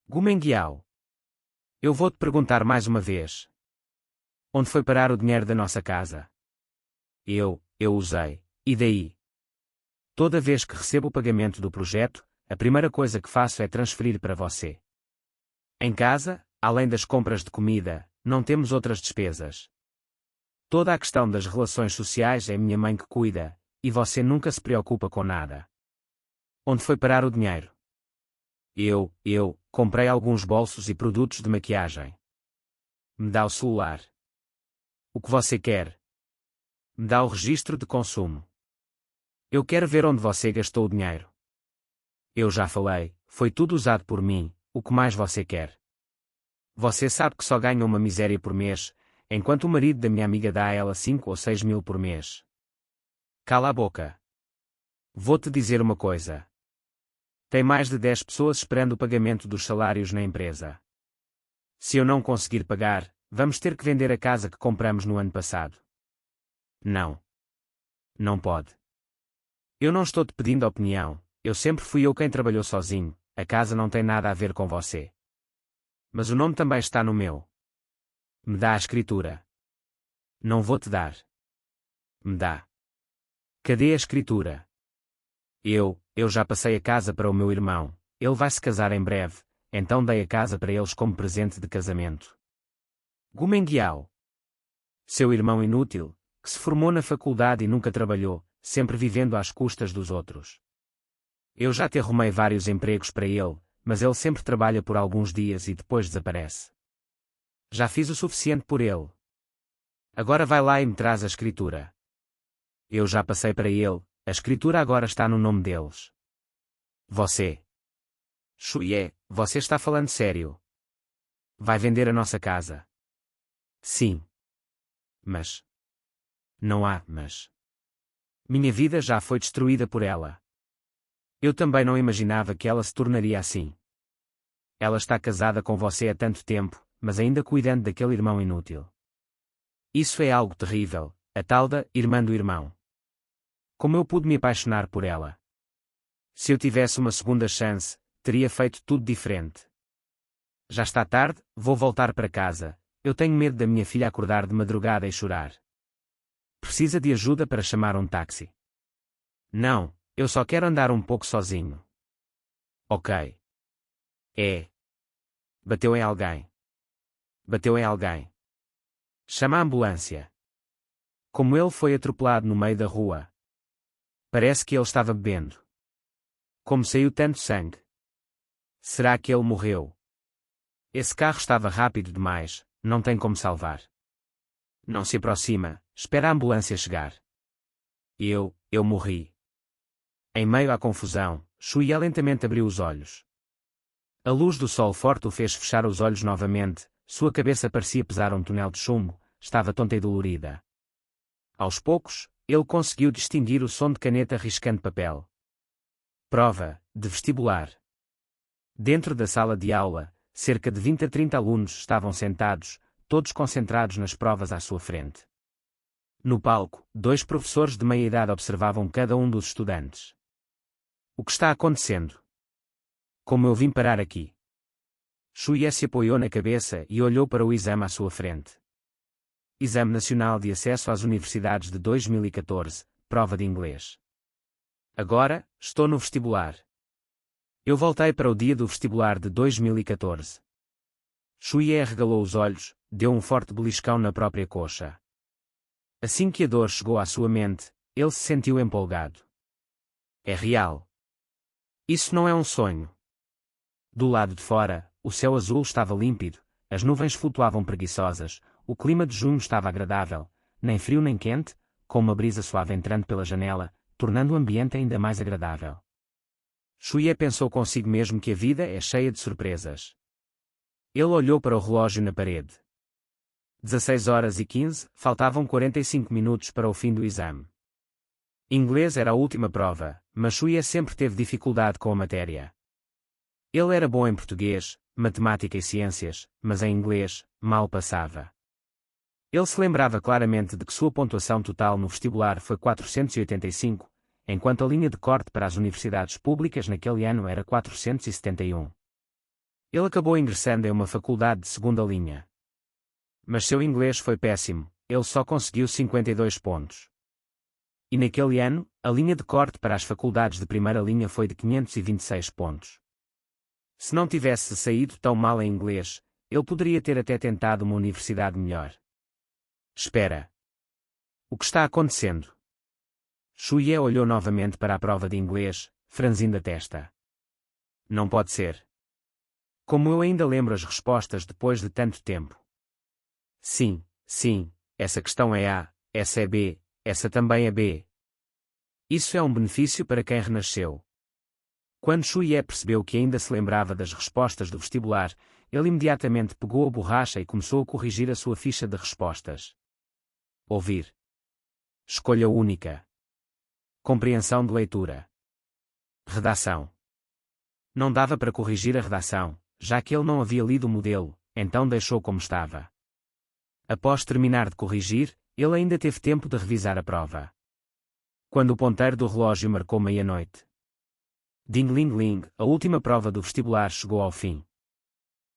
Gumenguiao. Eu vou-te perguntar mais uma vez. Onde foi parar o dinheiro da nossa casa? Eu usei. E daí? Toda vez que recebo o pagamento do projeto, a primeira coisa que faço é transferir para você. Em casa, além das compras de comida, não temos outras despesas. Toda a questão das relações sociais é minha mãe que cuida, e você nunca se preocupa com nada. Onde foi parar o dinheiro? Eu comprei alguns bolsos e produtos de maquiagem. Me dá o celular. O que você quer? Me dá o registro de consumo. Eu quero ver onde você gastou o dinheiro. Eu já falei, foi tudo usado por mim, o que mais você quer? Você sabe que só ganha uma miséria por mês, enquanto o marido da minha amiga dá a ela 5 ou 6 mil por mês. Cala a boca. Vou-te dizer uma coisa. Tem mais de 10 pessoas esperando o pagamento dos salários na empresa. Se eu não conseguir pagar, vamos ter que vender a casa que compramos no ano passado. Não. Não pode. Eu não estou te pedindo opinião, eu sempre fui eu quem trabalhou sozinho, a casa não tem nada a ver com você. Mas o nome também está no meu. Me dá a escritura. Não vou te dar. Me dá. Cadê a escritura? Eu já passei a casa para o meu irmão, ele vai se casar em breve, então dei a casa para eles como presente de casamento. Gumenguiao. Seu irmão inútil, que se formou na faculdade e nunca trabalhou, sempre vivendo às custas dos outros. Eu já te arrumei vários empregos para ele, mas ele sempre trabalha por alguns dias e depois desaparece. Já fiz o suficiente por ele. Agora vai lá e me traz a escritura. Eu já passei para ele, a escritura agora está no nome deles. Você. Xuye, você está falando sério? Vai vender a nossa casa? Sim. Mas. Não há mas. Minha vida já foi destruída por ela. Eu também não imaginava que ela se tornaria assim. Ela está casada com você há tanto tempo, mas ainda cuidando daquele irmão inútil. Isso é algo terrível, a tal da irmã do irmão. Como eu pude me apaixonar por ela? Se eu tivesse uma segunda chance, teria feito tudo diferente. Já está tarde, vou voltar para casa, eu tenho medo da minha filha acordar de madrugada e chorar. Precisa de ajuda para chamar um táxi. Não, eu só quero andar um pouco sozinho. Ok. Bateu em alguém. Bateu em alguém. Chama a ambulância. Como ele foi atropelado no meio da rua. Parece que ele estava bebendo. Como saiu tanto sangue? Será que ele morreu? Esse carro estava rápido demais, não tem como salvar. Não se aproxima, espera a ambulância chegar. Eu morri. Em meio à confusão, Xuye lentamente abriu os olhos. A luz do sol forte o fez fechar os olhos novamente, sua cabeça parecia pesar um tonel de chumbo, estava tonta e dolorida. Aos poucos, ele conseguiu distinguir o som de caneta riscando papel. Prova, de vestibular. Dentro da sala de aula, cerca de 20 a 30 alunos estavam sentados, todos concentrados nas provas à sua frente. No palco, 2 professores de meia-idade observavam cada um dos estudantes. O que está acontecendo? Como eu vim parar aqui? Xuye se apoiou na cabeça e olhou para o exame à sua frente. Exame Nacional de Acesso às Universidades de 2014, prova de inglês. Agora, estou no vestibular. Eu voltei para o dia do vestibular de 2014. Xuye arregalou os olhos, deu um forte beliscão na própria coxa. Assim que a dor chegou à sua mente, ele se sentiu empolgado. É real. Isso não é um sonho. Do lado de fora, o céu azul estava límpido, as nuvens flutuavam preguiçosas, o clima de junho estava agradável, nem frio nem quente, com uma brisa suave entrando pela janela, tornando o ambiente ainda mais agradável. Xuye pensou consigo mesmo que a vida é cheia de surpresas. Ele olhou para o relógio na parede. 16h15, faltavam 45 minutos para o fim do exame. Inglês era a última prova, mas Xuye sempre teve dificuldade com a matéria. Ele era bom em português, matemática e ciências, mas em inglês, mal passava. Ele se lembrava claramente de que sua pontuação total no vestibular foi 485, enquanto a linha de corte para as universidades públicas naquele ano era 471. Ele acabou ingressando em uma faculdade de segunda linha. Mas seu inglês foi péssimo, ele só conseguiu 52 pontos. E naquele ano, a linha de corte para as faculdades de primeira linha foi de 526 pontos. Se não tivesse saído tão mal em inglês, ele poderia ter até tentado uma universidade melhor. Espera. O que está acontecendo? Shuye olhou novamente para a prova de inglês, franzindo a testa. Não pode ser. Como eu ainda lembro as respostas depois de tanto tempo. Sim, essa questão é A, essa é B, essa também é B. Isso é um benefício para quem renasceu. Quando Shuye percebeu que ainda se lembrava das respostas do vestibular, ele imediatamente pegou a borracha e começou a corrigir a sua ficha de respostas. Ouvir. Escolha única. Compreensão de leitura. Redação. Não dava para corrigir a redação, já que ele não havia lido o modelo, então deixou como estava. Após terminar de corrigir, ele ainda teve tempo de revisar a prova. Quando o ponteiro do relógio marcou meia-noite. Ding-ling-ling, a última prova do vestibular chegou ao fim.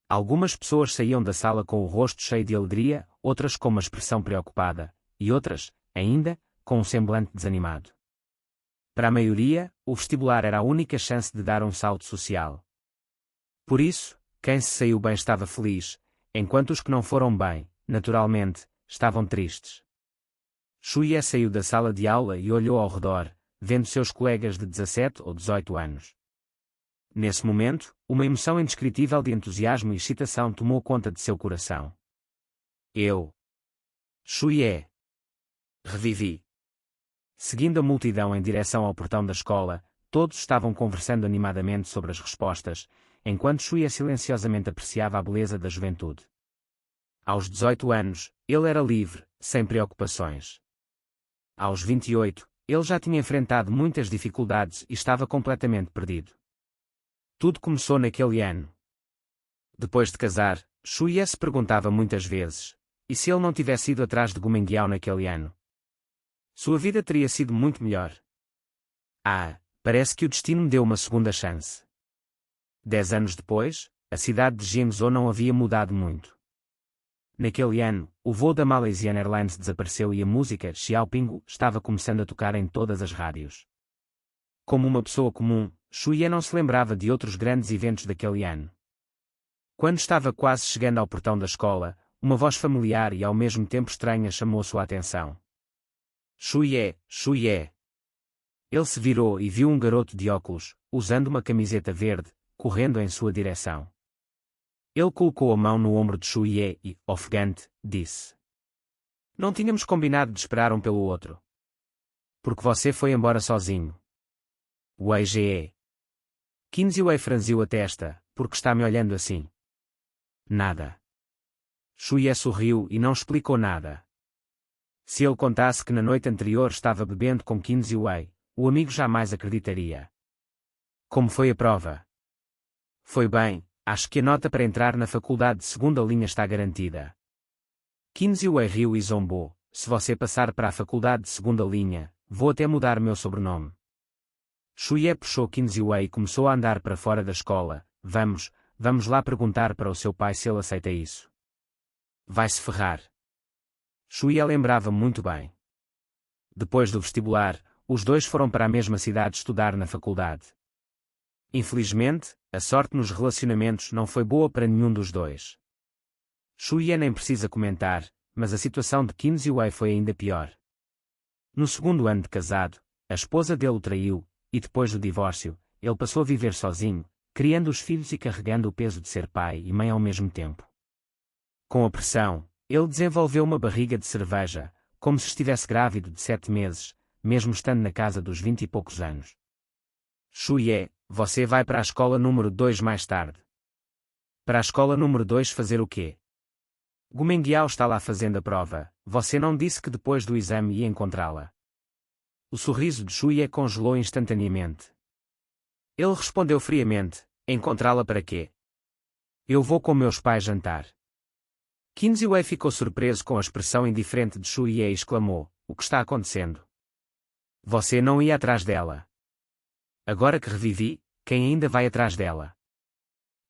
Algumas pessoas saíam da sala com o rosto cheio de alegria, outras com uma expressão preocupada, e outras, ainda, com um semblante desanimado. Para a maioria, o vestibular era a única chance de dar um salto social. Por isso, quem se saiu bem estava feliz, enquanto os que não foram bem, naturalmente, estavam tristes. Shuye saiu da sala de aula e olhou ao redor, vendo seus colegas de 17 ou 18 anos. Nesse momento, uma emoção indescritível de entusiasmo e excitação tomou conta de seu coração. Shuye. Revivi. Seguindo a multidão em direção ao portão da escola, todos estavam conversando animadamente sobre as respostas, enquanto Shuye silenciosamente apreciava a beleza da juventude. Aos 18 anos, ele era livre, sem preocupações. Aos 28, ele já tinha enfrentado muitas dificuldades e estava completamente perdido. Tudo começou naquele ano. Depois de casar, Shuye se perguntava muitas vezes, e se ele não tivesse ido atrás de Gumenguiao naquele ano? Sua vida teria sido muito melhor. Parece que o destino me deu uma segunda chance. 10 anos depois, a cidade de Jiangzhou não havia mudado muito. Naquele ano, o voo da Malaysian Airlines desapareceu e a música Xiaoping estava começando a tocar em todas as rádios. Como uma pessoa comum, Shuye não se lembrava de outros grandes eventos daquele ano. Quando estava quase chegando ao portão da escola, uma voz familiar e ao mesmo tempo estranha chamou sua atenção. Shuye. Ele se virou e viu um garoto de óculos, usando uma camiseta verde, correndo em sua direção. Ele colocou a mão no ombro de Shuye e, ofegante, disse: Não tínhamos combinado de esperar um pelo outro. Porque você foi embora sozinho. Wei. Qinziwei franziu a testa, porque está me olhando assim. Nada. Shuye sorriu e não explicou nada. Se ele contasse que na noite anterior estava bebendo com Qinziwei, o amigo jamais acreditaria. Como foi a prova? Foi bem, acho que a nota para entrar na faculdade de segunda linha está garantida. Qinziwei riu e zombou: se você passar para a faculdade de segunda linha, vou até mudar meu sobrenome. Shuye puxou Qinziwei e começou a andar para fora da escola. Vamos lá perguntar para o seu pai se ele aceita isso. Vai se ferrar. Shuye lembrava muito bem. Depois do vestibular, os dois foram para a mesma cidade estudar na faculdade. Infelizmente, a sorte nos relacionamentos não foi boa para nenhum dos dois. Shuye nem precisa comentar, mas a situação de Qinziwei foi ainda pior. No segundo ano de casado, a esposa dele o traiu, e depois do divórcio, ele passou a viver sozinho, criando os filhos e carregando o peso de ser pai e mãe ao mesmo tempo. Com a pressão, ele desenvolveu uma barriga de cerveja, como se estivesse grávido de 7 meses, mesmo estando na casa dos 20 e poucos anos. Shuye, você vai para a escola número 2 mais tarde. Para a escola número 2 fazer o quê? Gumenguiao está lá fazendo a prova, você não disse que depois do exame ia encontrá-la. O sorriso de Shuye congelou instantaneamente. Ele respondeu friamente: encontrá-la para quê? Eu vou com meus pais jantar. Qinziwei ficou surpreso com a expressão indiferente de Shuye e exclamou: o que está acontecendo? Você não ia atrás dela. Agora que revivi, quem ainda vai atrás dela?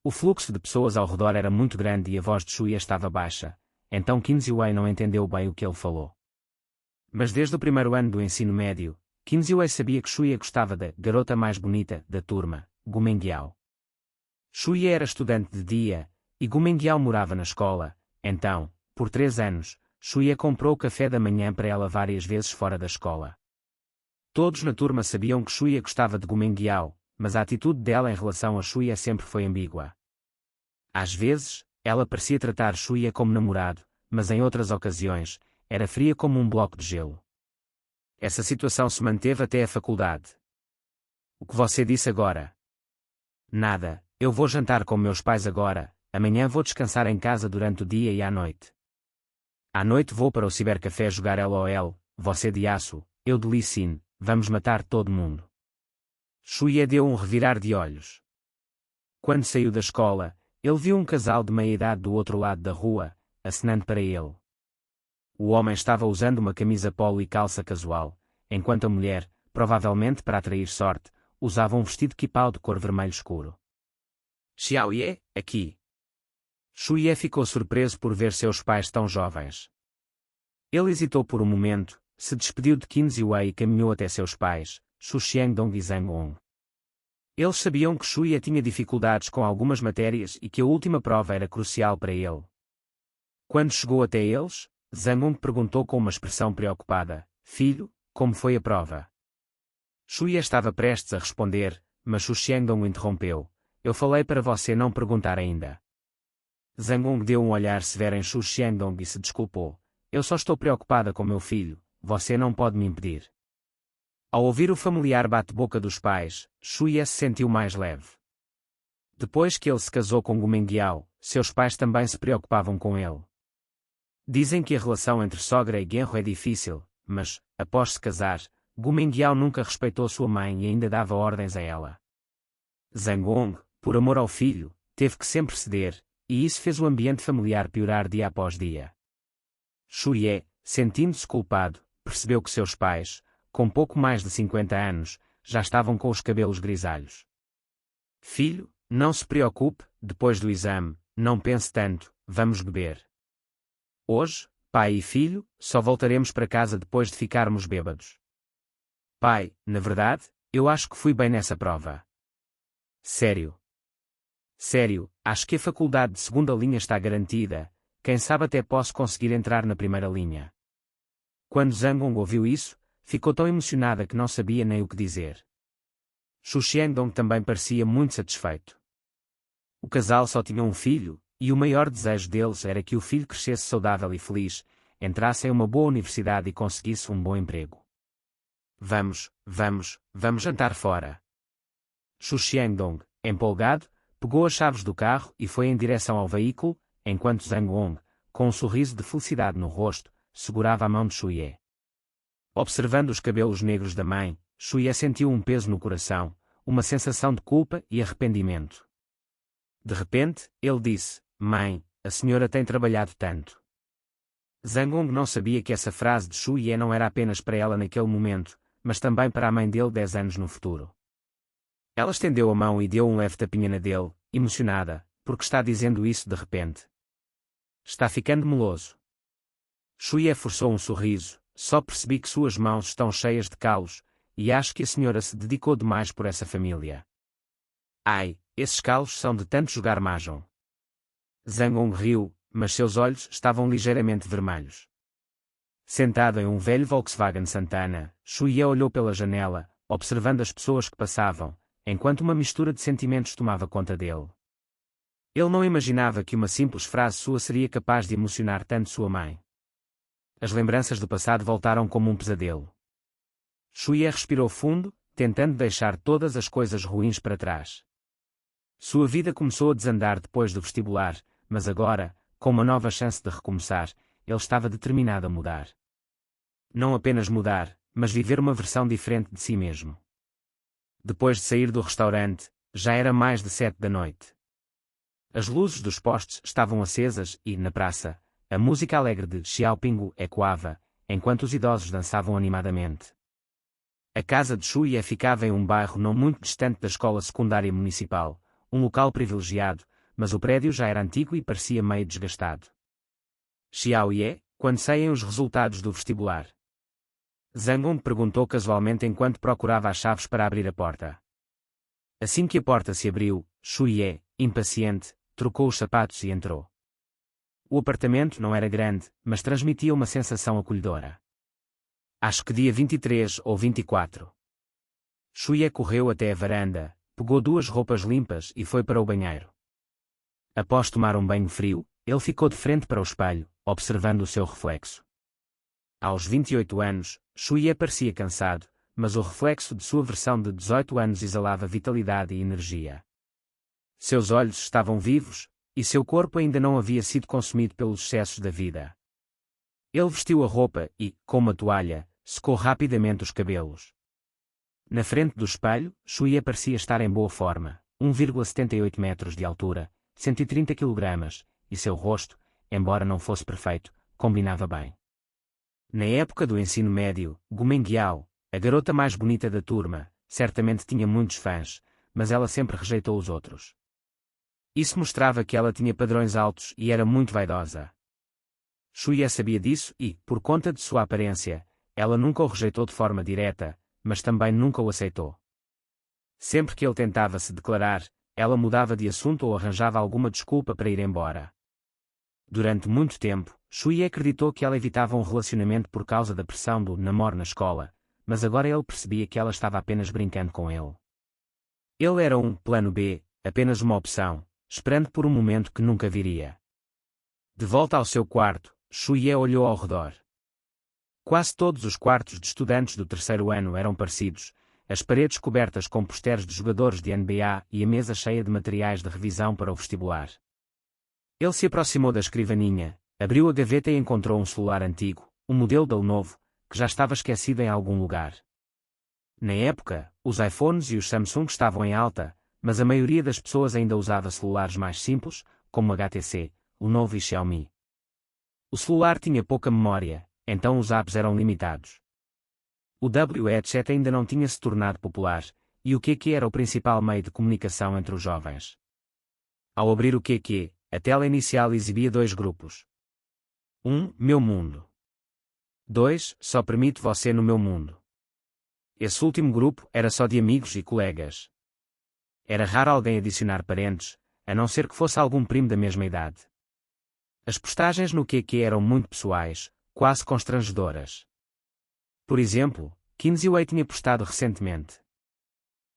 O fluxo de pessoas ao redor era muito grande e a voz de Shuya estava baixa, então Qin não entendeu bem o que ele falou. Mas desde o primeiro ano do ensino médio, Qin sabia que Shuya gostava da garota mais bonita da turma, Gu Mengiao. Shuya era estudante de dia, e Gu Mengiao morava na escola, então, por 3 anos, Shuya comprou café da manhã para ela várias vezes fora da escola. Todos na turma sabiam que Shuya gostava de Gu Mengiao, mas a atitude dela em relação a Shuya sempre foi ambígua. Às vezes, ela parecia tratar Shuya como namorado, mas em outras ocasiões, era fria como um bloco de gelo. Essa situação se manteve até a faculdade. O que você disse agora? Nada, eu vou jantar com meus pais agora, amanhã vou descansar em casa durante o dia e à noite. À noite vou para o cibercafé jogar LOL, você de aço, eu de Lee Sin, vamos matar todo mundo. Shuya deu um revirar de olhos. Quando saiu da escola, ele viu um casal de meia-idade do outro lado da rua, acenando para ele. O homem estava usando uma camisa polo e calça casual, enquanto a mulher, provavelmente para atrair sorte, usava um vestido quipau de cor vermelho escuro. Xiaoye, aqui. Shuya ficou surpreso por ver seus pais tão jovens. Ele hesitou por um momento, se despediu de Qin e caminhou até seus pais, Xu Xiangdong e Zhang Hong. Eles sabiam que Shuya tinha dificuldades com algumas matérias e que a última prova era crucial para ele. Quando chegou até eles, Zhang Hong perguntou com uma expressão preocupada: Filho, como foi a prova? Shuya estava prestes a responder, mas Xu Xiangdong o interrompeu. Eu falei para você não perguntar ainda. Zhang Hong deu um olhar severo em Xu Xiangdong e se desculpou. Eu só estou preocupada com meu filho, você não pode me impedir. Ao ouvir o familiar bate-boca dos pais, Shuya se sentiu mais leve. Depois que ele se casou com Gu Mengiao, seus pais também se preocupavam com ele. Dizem que a relação entre sogra e genro é difícil, mas, após se casar, Gu Mengiao nunca respeitou sua mãe e ainda dava ordens a ela. Zhang Hong, por amor ao filho, teve que sempre ceder, e isso fez o ambiente familiar piorar dia após dia. Shuya, sentindo-se culpado, percebeu que seus pais, com pouco mais de 50 anos, já estavam com os cabelos grisalhos. Filho, não se preocupe, depois do exame, não pense tanto, vamos beber. Hoje, pai e filho, só voltaremos para casa depois de ficarmos bêbados. Pai, na verdade, eu acho que fui bem nessa prova. Sério. Sério, acho que a faculdade de segunda linha está garantida, quem sabe até posso conseguir entrar na primeira linha. Quando Zhang Hong ouviu isso, ficou tão emocionada que não sabia nem o que dizer. Xu Xiangdong também parecia muito satisfeito. O casal só tinha um filho, e o maior desejo deles era que o filho crescesse saudável e feliz, entrasse em uma boa universidade e conseguisse um bom emprego. Vamos jantar fora. Xu Xiangdong, empolgado, pegou as chaves do carro e foi em direção ao veículo, enquanto Zhang Hong, com um sorriso de felicidade no rosto, segurava a mão de Shuya. Observando os cabelos negros da mãe, Shuya sentiu um peso no coração, uma sensação de culpa e arrependimento. De repente, ele disse: Mãe, a senhora tem trabalhado tanto. Zhang Hong não sabia que essa frase de Shuya não era apenas para ela naquele momento, mas também para a mãe dele 10 anos no futuro. Ela estendeu a mão e deu um leve tapinha na dele, emocionada, porque está dizendo isso de repente. Está ficando meloso. Shuya forçou um sorriso. Só percebi que suas mãos estão cheias de calos, e acho que a senhora se dedicou demais por essa família. Ai, esses calos são de tanto jogar mahjong. Zhang Hong riu, mas seus olhos estavam ligeiramente vermelhos. Sentado em um velho Volkswagen Santana, Shuya olhou pela janela, observando as pessoas que passavam, enquanto uma mistura de sentimentos tomava conta dele. Ele não imaginava que uma simples frase sua seria capaz de emocionar tanto sua mãe. As lembranças do passado voltaram como um pesadelo. Shuya respirou fundo, tentando deixar todas as coisas ruins para trás. Sua vida começou a desandar depois do vestibular, mas agora, com uma nova chance de recomeçar, ele estava determinado a mudar. Não apenas mudar, mas viver uma versão diferente de si mesmo. Depois de sair do restaurante, já era mais de 7 da noite. As luzes dos postes estavam acesas e, na praça, a música alegre de Xiaoping ecoava, enquanto os idosos dançavam animadamente. A casa de Shuya ficava em um bairro não muito distante da escola secundária municipal, um local privilegiado, mas o prédio já era antigo e parecia meio desgastado. Xiaoye, quando saem os resultados do vestibular? Zhang Hong perguntou casualmente enquanto procurava as chaves para abrir a porta. Assim que a porta se abriu, Shuye, impaciente, trocou os sapatos e entrou. O apartamento não era grande, mas transmitia uma sensação acolhedora. Acho que dia 23 ou 24. Shuye correu até a varanda, pegou 2 roupas limpas e foi para o banheiro. Após tomar um banho frio, ele ficou de frente para o espelho, observando o seu reflexo. Aos 28 anos, Shuye parecia cansado, mas o reflexo de sua versão de 18 anos exalava vitalidade e energia. Seus olhos estavam vivos, e seu corpo ainda não havia sido consumido pelos excessos da vida. Ele vestiu a roupa e, com uma toalha, secou rapidamente os cabelos. Na frente do espelho, Shuye parecia estar em boa forma, 1,78 metros de altura, 130 kg, e seu rosto, embora não fosse perfeito, combinava bem. Na época do ensino médio, Gu Mengyao, a garota mais bonita da turma, certamente tinha muitos fãs, mas ela sempre rejeitou os outros. Isso mostrava que ela tinha padrões altos e era muito vaidosa. Shuye sabia disso e, por conta de sua aparência, ela nunca o rejeitou de forma direta, mas também nunca o aceitou. Sempre que ele tentava se declarar, ela mudava de assunto ou arranjava alguma desculpa para ir embora. Durante muito tempo, Shuye acreditou que ela evitava um relacionamento por causa da pressão do namoro na escola, mas agora ele percebia que ela estava apenas brincando com ele. Ele era um plano B, apenas uma opção, esperando por um momento que nunca viria. De volta ao seu quarto, Shuye olhou ao redor. Quase todos os quartos de estudantes do 3º ano eram parecidos, as paredes cobertas com posteres de jogadores de NBA e a mesa cheia de materiais de revisão para o vestibular. Ele se aproximou da escrivaninha, abriu a gaveta e encontrou um celular antigo, um modelo da Lenovo, que já estava esquecido em algum lugar. Na época, os iPhones e os Samsung estavam em alta, mas a maioria das pessoas ainda usava celulares mais simples, como HTC, Lenovo e Xiaomi. O celular tinha pouca memória, então os apps eram limitados. O WeChat ainda não tinha se tornado popular, e o QQ era o principal meio de comunicação entre os jovens. Ao abrir o QQ, a tela inicial exibia 2 grupos. 1. Meu mundo. 2. Só permite você no meu mundo. Esse último grupo era só de amigos e colegas. Era raro alguém adicionar parentes, a não ser que fosse algum primo da mesma idade. As postagens no QQ eram muito pessoais, quase constrangedoras. Por exemplo, Kinsey Wei tinha postado recentemente: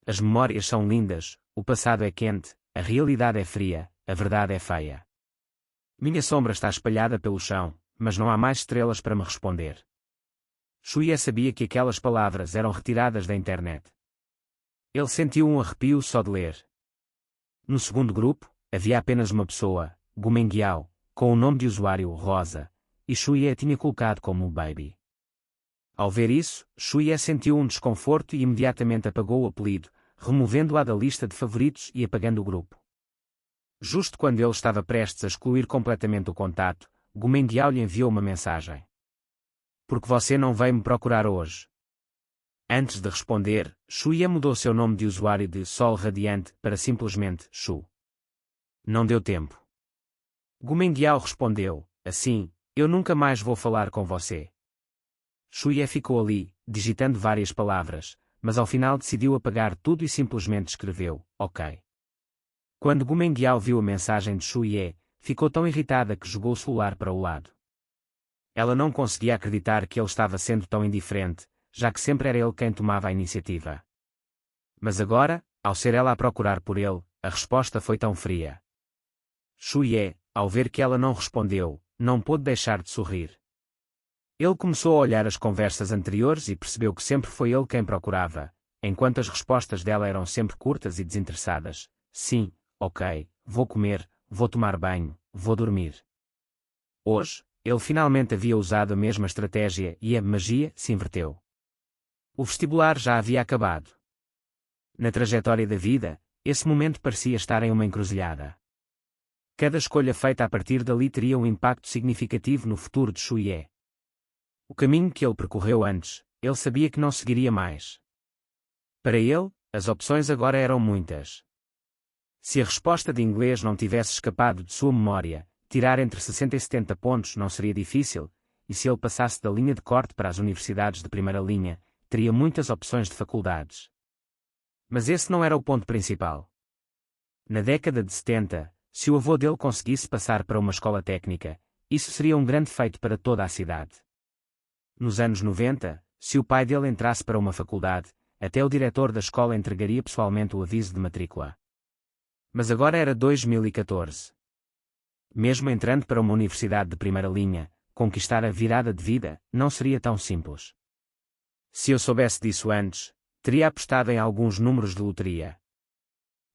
as memórias são lindas, o passado é quente, a realidade é fria, a verdade é feia. Minha sombra está espalhada pelo chão, mas não há mais estrelas para me responder. Shuye sabia que aquelas palavras eram retiradas da internet. Ele sentiu um arrepio só de ler. No segundo grupo, havia apenas uma pessoa, Gu Mengyao, com o nome de usuário Rosa, e Shuye a tinha colocado como Baby. Ao ver isso, Shuye sentiu um desconforto e imediatamente apagou o apelido, removendo-a da lista de favoritos e apagando o grupo. Justo quando ele estava prestes a excluir completamente o contato, Gu Mengyao lhe enviou uma mensagem. Porque você não veio me procurar hoje? Antes de responder, Shuye mudou seu nome de usuário de Sol Radiante para simplesmente Shu. Não deu tempo. Gu Mengyao respondeu: assim, eu nunca mais vou falar com você. Shuye ficou ali, digitando várias palavras, mas ao final decidiu apagar tudo e simplesmente escreveu: ok. Quando Gu Mengyao viu a mensagem de Shuye, ficou tão irritada que jogou o celular para o lado. Ela não conseguia acreditar que ele estava sendo tão indiferente, já que sempre era ele quem tomava a iniciativa. Mas agora, ao ser ela a procurar por ele, a resposta foi tão fria. Shuye, ao ver que ela não respondeu, não pôde deixar de sorrir. Ele começou a olhar as conversas anteriores e percebeu que sempre foi ele quem procurava, enquanto as respostas dela eram sempre curtas e desinteressadas. Sim, ok, vou comer, vou tomar banho, vou dormir. Hoje, ele finalmente havia usado a mesma estratégia e a magia se inverteu. O vestibular já havia acabado. Na trajetória da vida, esse momento parecia estar em uma encruzilhada. Cada escolha feita a partir dali teria um impacto significativo no futuro de Shuye. O caminho que ele percorreu antes, ele sabia que não seguiria mais. Para ele, as opções agora eram muitas. Se a resposta de inglês não tivesse escapado de sua memória, tirar entre 60 e 70 pontos não seria difícil, e se ele passasse da linha de corte para as universidades de primeira linha, teria muitas opções de faculdades. Mas esse não era o ponto principal. Na década de 70, se o avô dele conseguisse passar para uma escola técnica, isso seria um grande feito para toda a cidade. Nos anos 90, se o pai dele entrasse para uma faculdade, até o diretor da escola entregaria pessoalmente o aviso de matrícula. Mas agora era 2014. Mesmo entrando para uma universidade de primeira linha, conquistar a virada de vida não seria tão simples. Se eu soubesse disso antes, teria apostado em alguns números de loteria.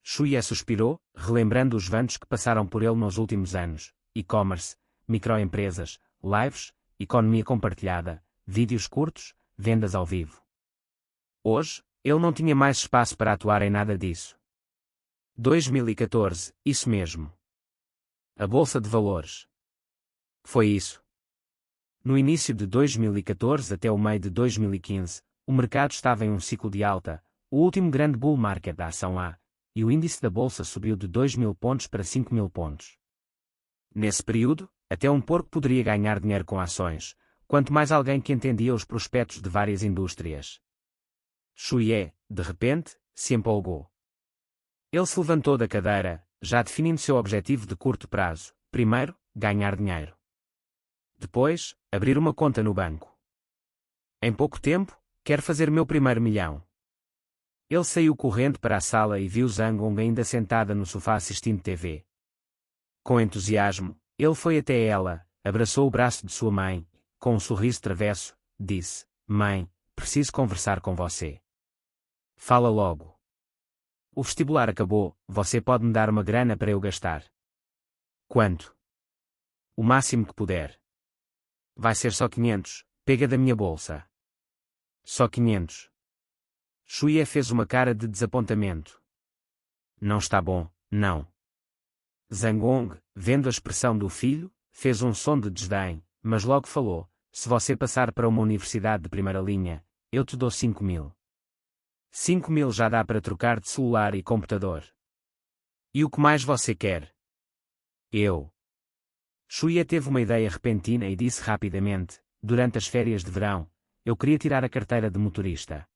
Shuye suspirou, relembrando os vantos que passaram por ele nos últimos anos: e-commerce, microempresas, lives, economia compartilhada, vídeos curtos, vendas ao vivo. Hoje, ele não tinha mais espaço para atuar em nada disso. 2014, isso mesmo. A Bolsa de Valores. Foi isso. No início de 2014 até o meio de 2015, o mercado estava em um ciclo de alta, o último grande bull market da ação A, e o índice da bolsa subiu de 2.000 pontos para 5.000 pontos. Nesse período, até um porco poderia ganhar dinheiro com ações, quanto mais alguém que entendia os prospectos de várias indústrias. Shuye, de repente, se empolgou. Ele se levantou da cadeira, já definindo seu objetivo de curto prazo: primeiro, ganhar dinheiro. Depois, abrir uma conta no banco. Em pouco tempo, quero fazer meu primeiro milhão. Ele saiu correndo para a sala e viu Zhang Hong ainda sentada no sofá assistindo TV. Com entusiasmo, ele foi até ela, abraçou o braço de sua mãe, com um sorriso travesso, disse: "Mãe, preciso conversar com você." "Fala logo." "O vestibular acabou, você pode me dar uma grana para eu gastar." "Quanto?" "O máximo que puder." "Vai ser só 500, pega da minha bolsa." "Só 500. Shuye fez uma cara de desapontamento. "Não está bom, não." Zhang Hong, vendo a expressão do filho, fez um som de desdém, mas logo falou: "Se você passar para uma universidade de primeira linha, eu te dou 5.000. 5.000 já dá para trocar de celular e computador. E o que mais você quer?" "Eu." Shuye teve uma ideia repentina e disse rapidamente: "Durante as férias de verão, eu queria tirar a carteira de motorista.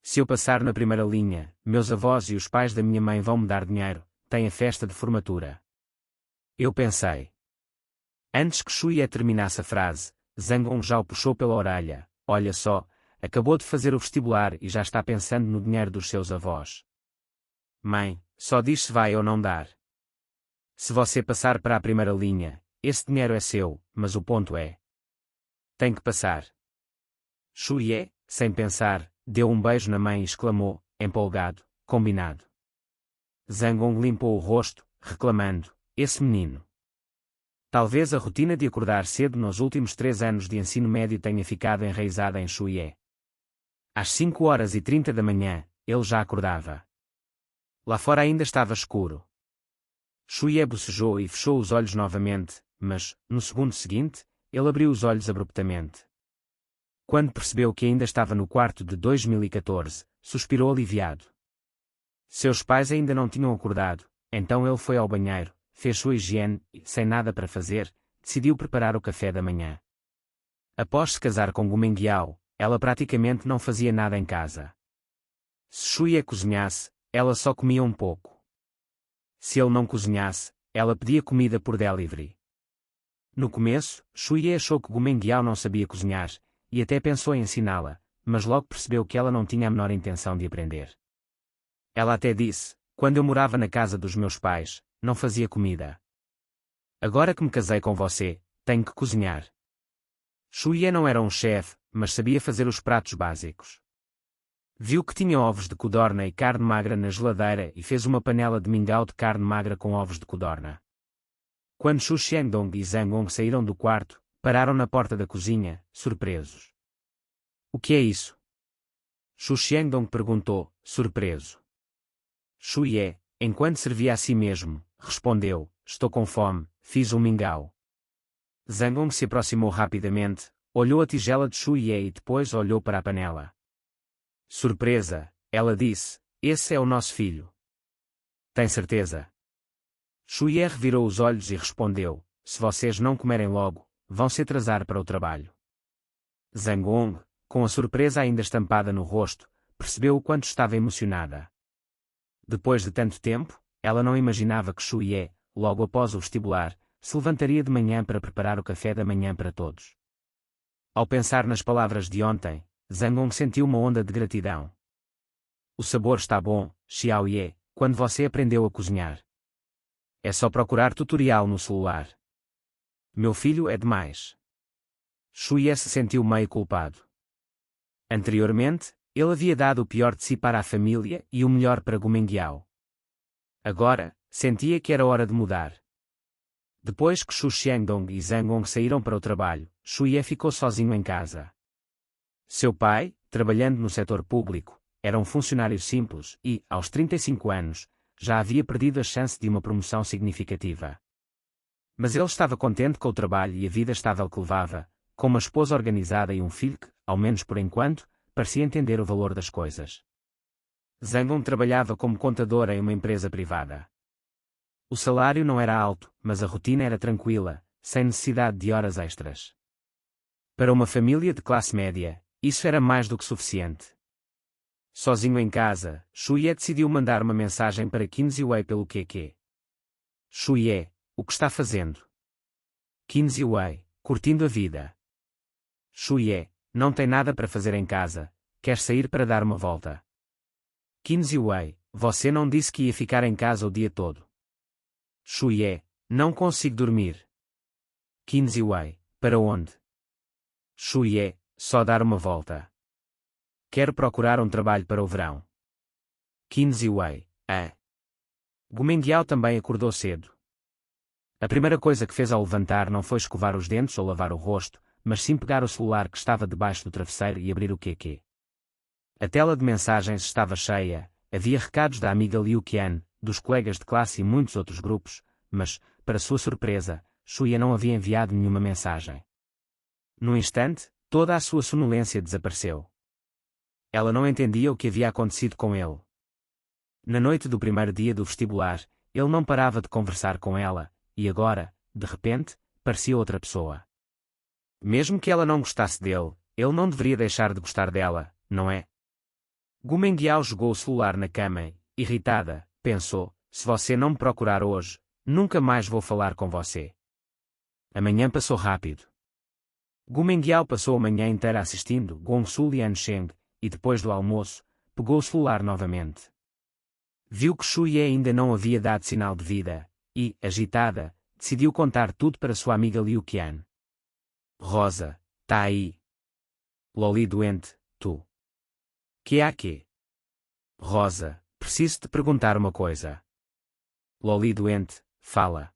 Se eu passar na primeira linha, meus avós e os pais da minha mãe vão me dar dinheiro, tem a festa de formatura." Eu pensei. Antes que Shuye terminasse a frase, Zhang Hong já o puxou pela orelha: "Olha só, acabou de fazer o vestibular e já está pensando no dinheiro dos seus avós." "Mãe, só diz se vai ou não dar. Se você passar para a primeira linha, esse dinheiro é seu, mas o ponto é: tem que passar." Shuye, sem pensar, deu um beijo na mãe e exclamou, empolgado: "Combinado." Zhang Hong limpou o rosto, reclamando: "Esse menino." Talvez a rotina de acordar cedo nos últimos 3 anos de ensino médio tenha ficado enraizada em Shuye. Às 5h30 da manhã, ele já acordava. Lá fora ainda estava escuro. Shuye bocejou e fechou os olhos novamente, mas, no segundo seguinte, ele abriu os olhos abruptamente. Quando percebeu que ainda estava no quarto de 2014, suspirou aliviado. Seus pais ainda não tinham acordado, então ele foi ao banheiro, fez sua higiene e, sem nada para fazer, decidiu preparar o café da manhã. Após se casar com Gu Mengjiao, ela praticamente não fazia nada em casa. Se Shuye cozinhasse, ela só comia um pouco. Se ele não cozinhasse, ela pedia comida por delivery. No começo, Shuye achou que Gu Mengjiao não sabia cozinhar, e até pensou em ensiná-la, mas logo percebeu que ela não tinha a menor intenção de aprender. Ela até disse: "Quando eu morava na casa dos meus pais, não fazia comida. Agora que me casei com você, tenho que cozinhar." Shuye não era um chefe, mas sabia fazer os pratos básicos. Viu que tinha ovos de codorna e carne magra na geladeira e fez uma panela de mingau de carne magra com ovos de codorna. Quando Xu Xiangdong e Zhang Hong saíram do quarto, pararam na porta da cozinha, surpresos. "O que é isso?" Xu Xiangdong perguntou, surpreso. Shuye, enquanto servia a si mesmo, respondeu: "Estou com fome, fiz um mingau." Zhang Hong se aproximou rapidamente, olhou a tigela de Shuye e depois olhou para a panela. Surpresa, ela disse: "Esse é o nosso filho." Tem certeza? Shuye revirou os olhos e respondeu: se vocês não comerem logo, vão se atrasar para o trabalho. Zhang Hong, com a surpresa ainda estampada no rosto, percebeu o quanto estava emocionada. Depois de tanto tempo, ela não imaginava que Shuye, logo após o vestibular, se levantaria de manhã para preparar o café da manhã para todos. Ao pensar nas palavras de ontem, Zhang Hong sentiu uma onda de gratidão. O sabor está bom, Xiaoye, quando você aprendeu a cozinhar. É só procurar tutorial no celular. Meu filho é demais. Shuye se sentiu meio culpado. Anteriormente, ele havia dado o pior de si para a família e o melhor para Gu Mengyao. Agora, sentia que era hora de mudar. Depois que Xu Xiangdong e Zhang Hong saíram para o trabalho, Shuye ficou sozinho em casa. Seu pai, trabalhando no setor público, era um funcionário simples e, aos 35 anos, já havia perdido a chance de uma promoção significativa. Mas ele estava contente com o trabalho e a vida estável que levava, com uma esposa organizada e um filho que, ao menos por enquanto, parecia entender o valor das coisas. Zhang Hong trabalhava como contador em uma empresa privada. O salário não era alto, mas a rotina era tranquila, sem necessidade de horas extras. Para uma família de classe média, isso era mais do que suficiente. Sozinho em casa, Shuye decidiu mandar uma mensagem para Qin Ziwei pelo QQ. Shuye, o que está fazendo? Qin Ziwei, curtindo a vida. Shuye, não tem nada para fazer em casa, quer sair para dar uma volta. Qin Ziwei, você não disse que ia ficar em casa o dia todo. Shuye, não consigo dormir. Qin Ziwei, para onde? Shuye, só dar uma volta. Quero procurar um trabalho para o verão. Qin Ziwei, Gu Mengyao também acordou cedo. A primeira coisa que fez ao levantar não foi escovar os dentes ou lavar o rosto, mas sim pegar o celular que estava debaixo do travesseiro e abrir o QQ. A tela de mensagens estava cheia, havia recados da amiga Liu Qian, dos colegas de classe e muitos outros grupos, mas, para sua surpresa, Shuye não havia enviado nenhuma mensagem. Num instante, toda a sua sonolência desapareceu. Ela não entendia o que havia acontecido com ele. Na noite do primeiro dia do vestibular, ele não parava de conversar com ela, e agora, de repente, parecia outra pessoa. Mesmo que ela não gostasse dele, ele não deveria deixar de gostar dela, não é? Gu Mengyao jogou o celular na cama e, irritada, pensou, se você não me procurar hoje, nunca mais vou falar com você. A manhã passou rápido. Gu Mengyao passou a manhã inteira assistindo Gongsu Liansheng, e depois do almoço, pegou o celular novamente. Viu que Shuye ainda não havia dado sinal de vida, e, agitada, decidiu contar tudo para sua amiga Liu Qian. Rosa, tá aí. Loli doente, tu. Que há quê? Rosa, preciso te perguntar uma coisa. Loli doente, fala.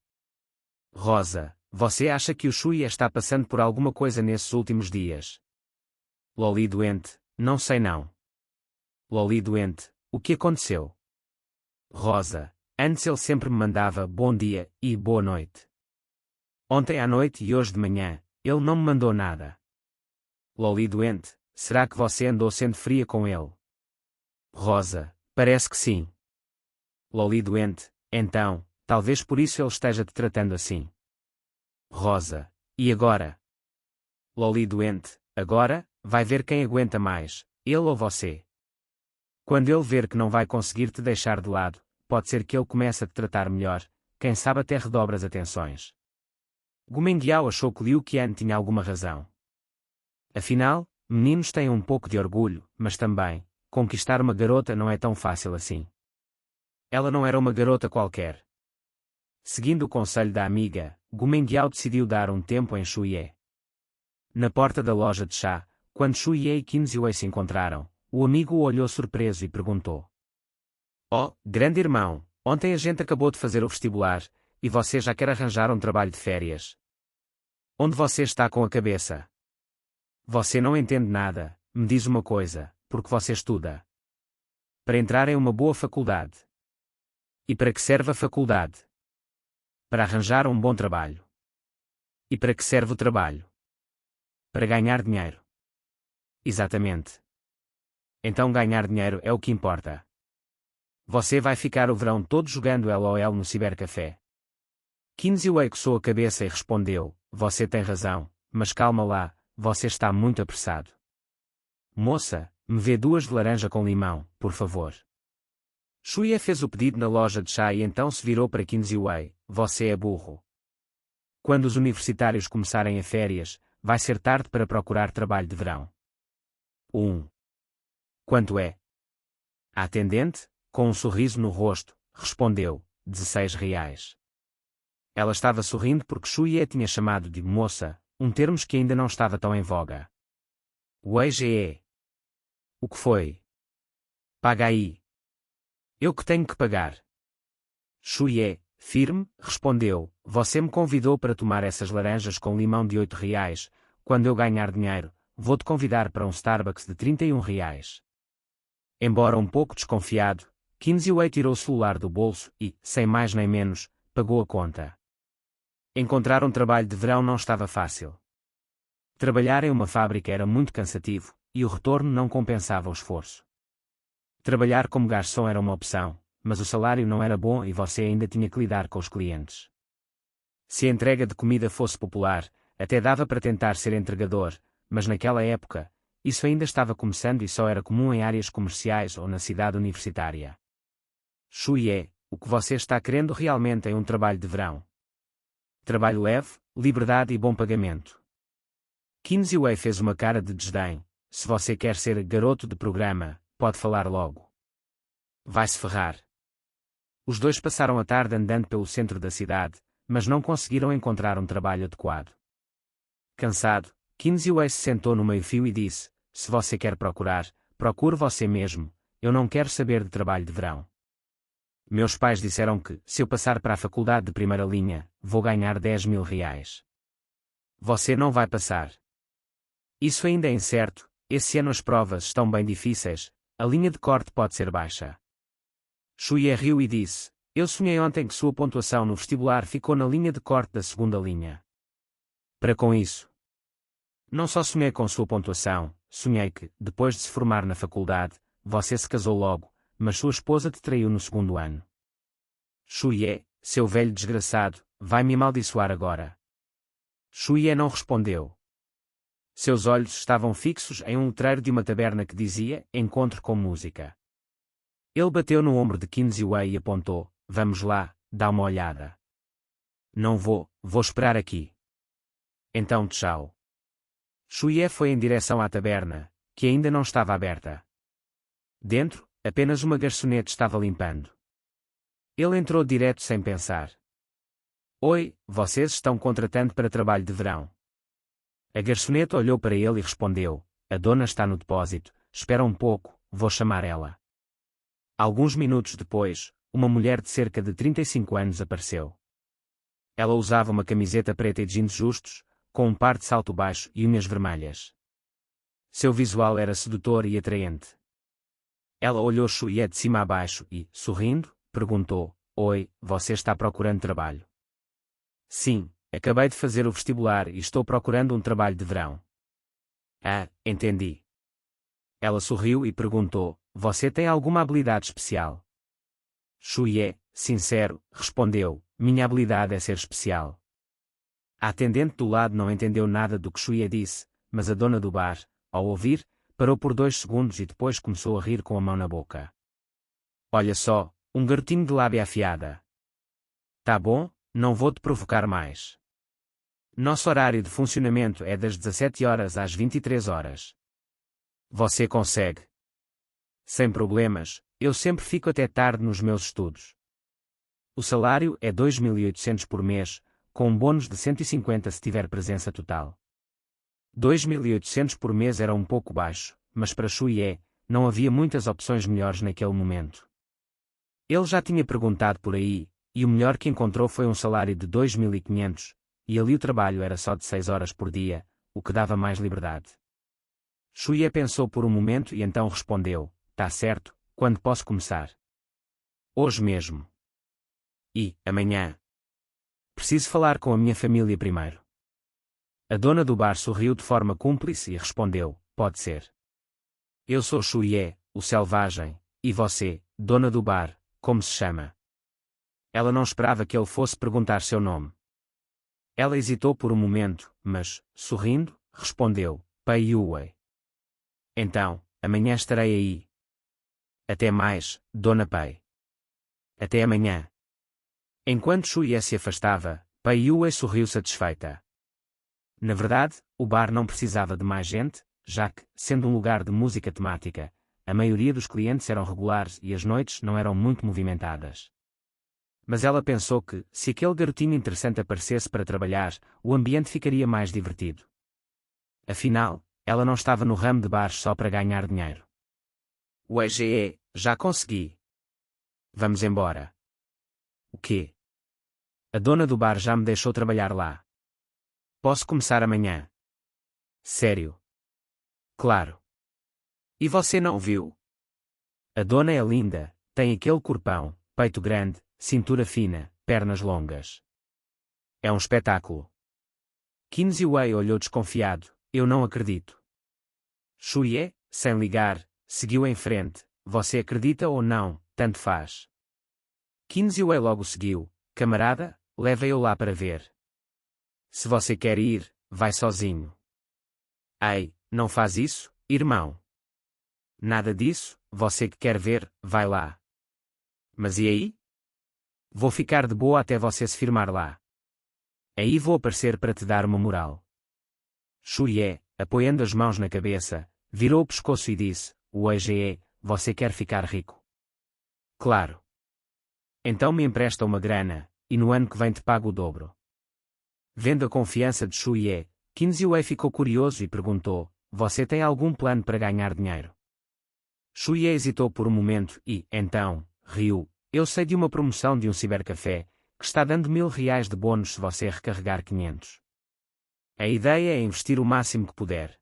Rosa, você acha que o Shuye está passando por alguma coisa nesses últimos dias? Loli doente, não sei não. Loli doente, o que aconteceu? Rosa, antes ele sempre me mandava bom dia e boa noite. Ontem à noite e hoje de manhã, ele não me mandou nada. Loli doente, será que você andou sendo fria com ele? Rosa, parece que sim. Loli doente, então, talvez por isso ele esteja te tratando assim. Rosa, e agora? Loli doente, agora, vai ver quem aguenta mais, ele ou você. Quando ele ver que não vai conseguir te deixar de lado, pode ser que ele comece a te tratar melhor, quem sabe até redobra as atenções. Gu Mengyao achou que Liu Qian tinha alguma razão. Afinal, meninos têm um pouco de orgulho, mas também, conquistar uma garota não é tão fácil assim. Ela não era uma garota qualquer. Seguindo o conselho da amiga, Gu Mengyao decidiu dar um tempo em Shuye. Na porta da loja de chá, quando Shuye e Qin Ziwei se encontraram, o amigo o olhou surpreso e perguntou. Oh, grande irmão, ontem a gente acabou de fazer o vestibular, e você já quer arranjar um trabalho de férias. Onde você está com a cabeça? Você não entende nada, me diz uma coisa, porque você estuda. Para entrar em uma boa faculdade. E para que serve a faculdade? Para arranjar um bom trabalho. E para que serve o trabalho? Para ganhar dinheiro. Exatamente. Então ganhar dinheiro é o que importa. Você vai ficar o verão todo jogando LOL no cibercafé. Kinsey coçou a cabeça e respondeu, você tem razão, mas calma lá, você está muito apressado. Moça, me vê 2 de laranja com limão, por favor. Shuye fez o pedido na loja de chá e então se virou para Kinsey. Você é burro. Quando os universitários começarem a férias, vai ser tarde para procurar trabalho de verão. 1. Quanto é? A atendente, com um sorriso no rosto, respondeu, 16 reais. Ela estava sorrindo porque Shuye tinha chamado de moça, um termo que ainda não estava tão em voga. Ué. O que foi? Paga aí. Eu que tenho que pagar. Shuye, firme, respondeu, você me convidou para tomar essas laranjas com limão de 8 reais, quando eu ganhar dinheiro, vou-te convidar para um Starbucks de 31 reais. Embora um pouco desconfiado, Kinsey tirou o celular do bolso e, sem mais nem menos, pagou a conta. Encontrar um trabalho de verão não estava fácil. Trabalhar em uma fábrica era muito cansativo, e o retorno não compensava o esforço. Trabalhar como garçom era uma opção, mas o salário não era bom e você ainda tinha que lidar com os clientes. Se a entrega de comida fosse popular, até dava para tentar ser entregador, mas naquela época, isso ainda estava começando e só era comum em áreas comerciais ou na cidade universitária. Shuye, o que você está querendo realmente é um trabalho de verão. Trabalho leve, liberdade e bom pagamento. Kinsey fez uma cara de desdém. Se você quer ser garoto de programa, pode falar logo. Vai-se ferrar. Os dois passaram a tarde andando pelo centro da cidade, mas não conseguiram encontrar um trabalho adequado. Cansado, Kinsey se sentou no meio-fio e disse, se você quer procurar, procure você mesmo, eu não quero saber de trabalho de verão. Meus pais disseram que, se eu passar para a faculdade de primeira linha, vou ganhar 10 mil reais. Você não vai passar. Isso ainda é incerto, esse ano as provas estão bem difíceis, a linha de corte pode ser baixa. Shuye riu e disse, eu sonhei ontem que sua pontuação no vestibular ficou na linha de corte da segunda linha. Para com isso. Não só sonhei com sua pontuação, sonhei que, depois de se formar na faculdade, você se casou logo, mas sua esposa te traiu no segundo ano. Shuye, seu velho desgraçado, vai me amaldiçoar agora. Shuye não respondeu. Seus olhos estavam fixos em um letreiro de uma taberna que dizia, encontro com música. Ele bateu no ombro de Kinsey e apontou, vamos lá, dá uma olhada. Não vou esperar aqui. Então tchau. Shuye foi em direção à taberna, que ainda não estava aberta. Dentro, apenas uma garçonete estava limpando. Ele entrou direto sem pensar. Oi, vocês estão contratando para trabalho de verão. A garçonete olhou para ele e respondeu, a dona está no depósito, espera um pouco, vou chamar ela. Alguns minutos depois, uma mulher de cerca de 35 anos apareceu. Ela usava uma camiseta preta e jeans justos, com um par de salto baixo e unhas vermelhas. Seu visual era sedutor e atraente. Ela olhou Shuye de cima a baixo e, sorrindo, perguntou, oi, você está procurando trabalho? Sim, acabei de fazer o vestibular e estou procurando um trabalho de verão. Ah, entendi. Ela sorriu e perguntou, você tem alguma habilidade especial? Shuye, sincero, respondeu, minha habilidade é ser especial. A atendente do lado não entendeu nada do que Shuye disse, mas a dona do bar, ao ouvir, parou por 2 segundos e depois começou a rir com a mão na boca. Olha só, um garotinho de lábia afiada. Tá bom, não vou te provocar mais. Nosso horário de funcionamento é das 17 horas às 23 horas. Você consegue? Sem problemas, eu sempre fico até tarde nos meus estudos. O salário é 2.800 por mês, com um bônus de 150 se tiver presença total. 2.800 por mês era um pouco baixo, mas para Shuye, não havia muitas opções melhores naquele momento. Ele já tinha perguntado por aí, e o melhor que encontrou foi um salário de 2.500, e ali o trabalho era só de 6 horas por dia, o que dava mais liberdade. Shuye pensou por um momento e então respondeu, tá certo, quando posso começar? Hoje mesmo. E, amanhã? Preciso falar com a minha família primeiro. A dona do bar sorriu de forma cúmplice e respondeu, pode ser. Eu sou Shuye, o selvagem, e você, dona do bar, como se chama? Ela não esperava que ele fosse perguntar seu nome. Ela hesitou por um momento, mas, sorrindo, respondeu, Pei Yue. Então, amanhã estarei aí. Até mais, Dona Pei. Até amanhã. Enquanto Shuye se afastava, Pei Yue sorriu satisfeita. Na verdade, o bar não precisava de mais gente, já que, sendo um lugar de música temática, a maioria dos clientes eram regulares e as noites não eram muito movimentadas. Mas ela pensou que, se aquele garotinho interessante aparecesse para trabalhar, o ambiente ficaria mais divertido. Afinal, ela não estava no ramo de bares só para ganhar dinheiro. O EGE, já consegui. Vamos embora. O quê? A dona do bar já me deixou trabalhar lá. Posso começar amanhã? Sério? Claro. E você não viu? A dona é linda, tem aquele corpão, peito grande, cintura fina, pernas longas. É um espetáculo. Qin-Ziwei olhou desconfiado, eu não acredito. Shuye, sem ligar, seguiu em frente, você acredita ou não, tanto faz. Qin-Ziwei logo seguiu, camarada, leve-o lá para ver. Se você quer ir, vai sozinho. Ei, não faz isso, irmão. Nada disso, você que quer ver, vai lá. Mas e aí? Vou ficar de boa até você se firmar lá. Aí vou aparecer para te dar uma moral. Shuye, apoiando as mãos na cabeça, virou o pescoço e disse, o EGE, você quer ficar rico? Claro. Então me empresta uma grana, e no ano que vem te pago o dobro. Vendo a confiança de Shuye, Qin-Ziwei ficou curioso e perguntou, você tem algum plano para ganhar dinheiro? Shuye hesitou por um momento e, então, riu, eu sei de uma promoção de um cibercafé, que está dando R$1000 de bônus se você recarregar 500. A ideia é investir o máximo que puder.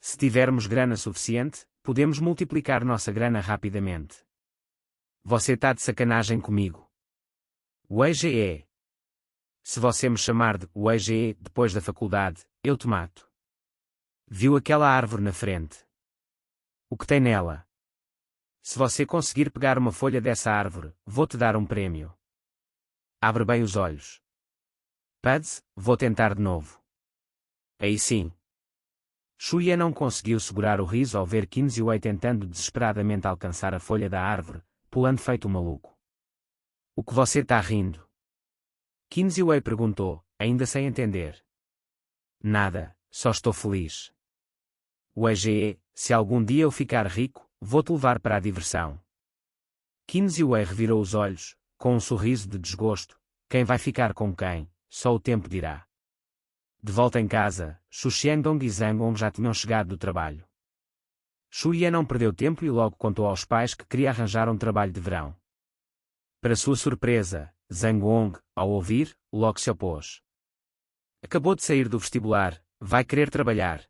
Se tivermos grana suficiente, podemos multiplicar nossa grana rapidamente. Você tá de sacanagem comigo. O EGE. Se você me chamar de o EGE depois da faculdade, eu te mato. Viu aquela árvore na frente? O que tem nela? Se você conseguir pegar uma folha dessa árvore, vou-te dar um prêmio. Abre bem os olhos. Puds, vou tentar de novo. Aí sim. Shuye não conseguiu segurar o riso ao ver Qin-Ziwei tentando desesperadamente alcançar a folha da árvore, pulando feito um maluco. O que você tá rindo? Qin-Ziwei perguntou, ainda sem entender. Nada, só estou feliz. O EGE, se algum dia eu ficar rico, vou-te levar para a diversão. Qin-Ziwei revirou os olhos, com um sorriso de desgosto, quem vai ficar com quem, só o tempo dirá. De volta em casa, Xu Xiangdong e Zhang Hong já tinham chegado do trabalho. Xu Ye não perdeu tempo e logo contou aos pais que queria arranjar um trabalho de verão. Para sua surpresa, Zhang Hong, ao ouvir, logo se opôs. Acabou de sair do vestibular, vai querer trabalhar.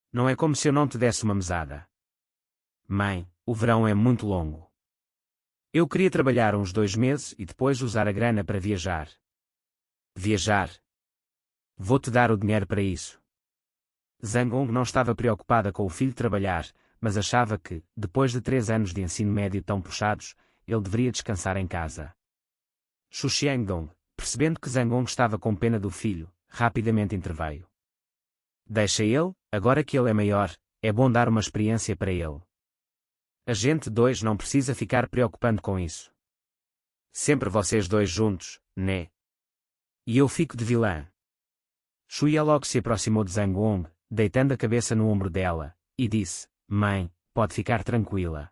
Não é como se eu não te desse uma mesada. Mãe, o verão é muito longo. Eu queria trabalhar uns 2 meses e depois usar a grana para viajar. Viajar? Vou-te dar o dinheiro para isso. Zhang Hong não estava preocupada com o filho trabalhar, mas achava que, depois de 3 anos de ensino médio tão puxados, ele deveria descansar em casa. Xu Xiangdong, percebendo que Zhang Hong estava com pena do filho, rapidamente interveio. Deixa ele, agora que ele é maior, é bom dar uma experiência para ele. A gente dois não precisa ficar preocupando com isso. Sempre vocês dois juntos, né? E eu fico de vilã. Shuya logo se aproximou de Zhang Hong, deitando a cabeça no ombro dela, e disse, mãe, pode ficar tranquila.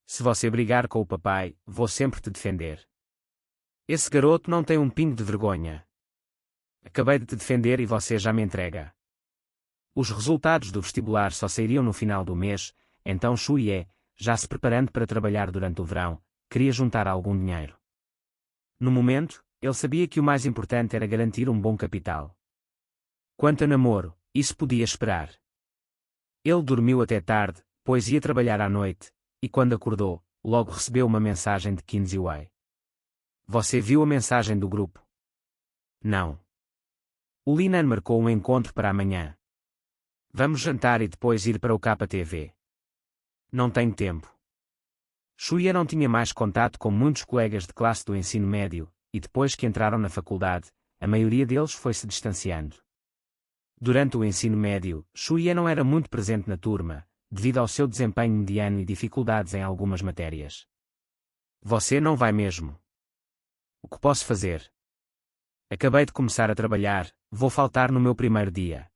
Se você brigar com o papai, vou sempre te defender. Esse garoto não tem um pingo de vergonha. Acabei de te defender e você já me entrega. Os resultados do vestibular só sairiam no final do mês, então Shuye, já se preparando para trabalhar durante o verão, queria juntar algum dinheiro. No momento, ele sabia que o mais importante era garantir um bom capital. Quanto a namoro, isso podia esperar. Ele dormiu até tarde, pois ia trabalhar à noite, e quando acordou, logo recebeu uma mensagem de Qin-Ziwei. Você viu a mensagem do grupo? Não. O Linan marcou um encontro para amanhã. Vamos jantar e depois ir para o KTV. Não tenho tempo. Shuye não tinha mais contato com muitos colegas de classe do ensino médio, e depois que entraram na faculdade, a maioria deles foi se distanciando. Durante o ensino médio, Shuye não era muito presente na turma, devido ao seu desempenho mediano e dificuldades em algumas matérias. Você não vai mesmo? O que posso fazer? Acabei de começar a trabalhar, vou faltar no meu primeiro dia.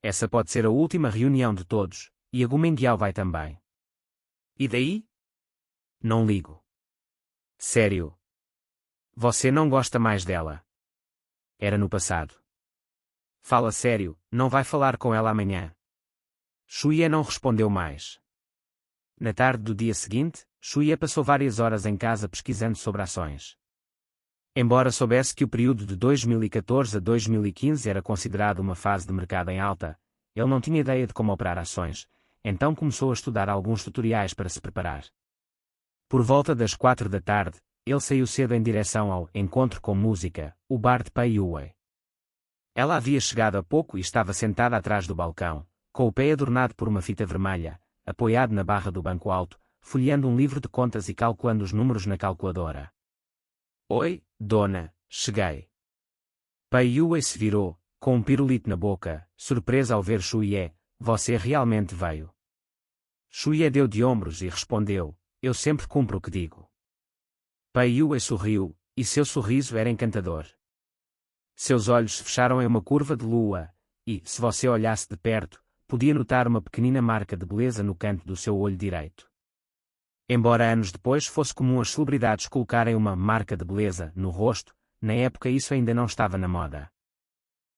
Essa pode ser a última reunião de todos, e a Gumenguiao vai também. E daí? Não ligo. Sério. Você não gosta mais dela. Era no passado. Fala sério, não vai falar com ela amanhã. Shuye não respondeu mais. Na tarde do dia seguinte, Shuye passou várias horas em casa pesquisando sobre ações. Embora soubesse que o período de 2014 a 2015 era considerado uma fase de mercado em alta, ele não tinha ideia de como operar ações, então começou a estudar alguns tutoriais para se preparar. Por volta das 4 da tarde, ele saiu cedo em direção ao Encontro com Música, o bar de Pai Yue. Ela havia chegado há pouco e estava sentada atrás do balcão, com o pé adornado por uma fita vermelha, apoiado na barra do banco alto, folheando um livro de contas e calculando os números na calculadora. Oi, dona, cheguei. Pai Yue se virou, com um pirulito na boca, surpresa ao ver Shuye. Você realmente veio. Shuye deu de ombros e respondeu, eu sempre cumpro o que digo. Pai Yue sorriu, e seu sorriso era encantador. Seus olhos se fecharam em uma curva de lua, e, se você olhasse de perto, podia notar uma pequenina marca de beleza no canto do seu olho direito. Embora anos depois fosse comum as celebridades colocarem uma marca de beleza no rosto, na época isso ainda não estava na moda.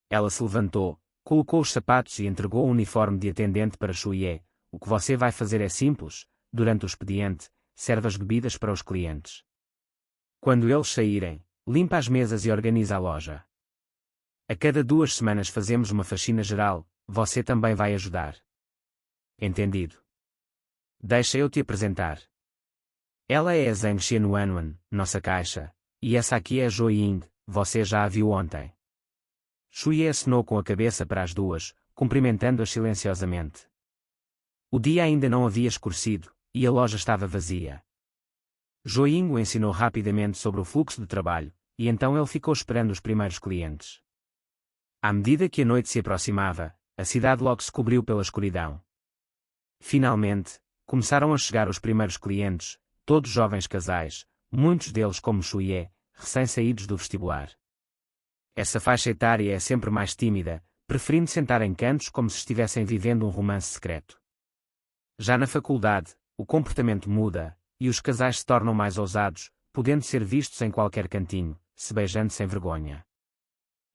Ela se levantou, colocou os sapatos e entregou o uniforme de atendente para Shuye. O que você vai fazer é simples, durante o expediente, serve as bebidas para os clientes. Quando eles saírem, limpa as mesas e organiza a loja. A cada 2 semanas fazemos uma faxina geral, você também vai ajudar. Entendido. Deixa eu te apresentar. Ela é a Zhang Xianuan, nossa caixa, e essa aqui é a Zhou Ying, você já a viu ontem. Shuye acenou com a cabeça para as duas, cumprimentando-as silenciosamente. O dia ainda não havia escurecido, e a loja estava vazia. Zhou Ying o ensinou rapidamente sobre o fluxo de trabalho, e então ele ficou esperando os primeiros clientes. À medida que a noite se aproximava, a cidade logo se cobriu pela escuridão. Finalmente, começaram a chegar os primeiros clientes, todos jovens casais, muitos deles como Shuye, recém-saídos do vestibular. Essa faixa etária é sempre mais tímida, preferindo sentar em cantos como se estivessem vivendo um romance secreto. Já na faculdade, o comportamento muda, e os casais se tornam mais ousados, podendo ser vistos em qualquer cantinho, se beijando sem vergonha.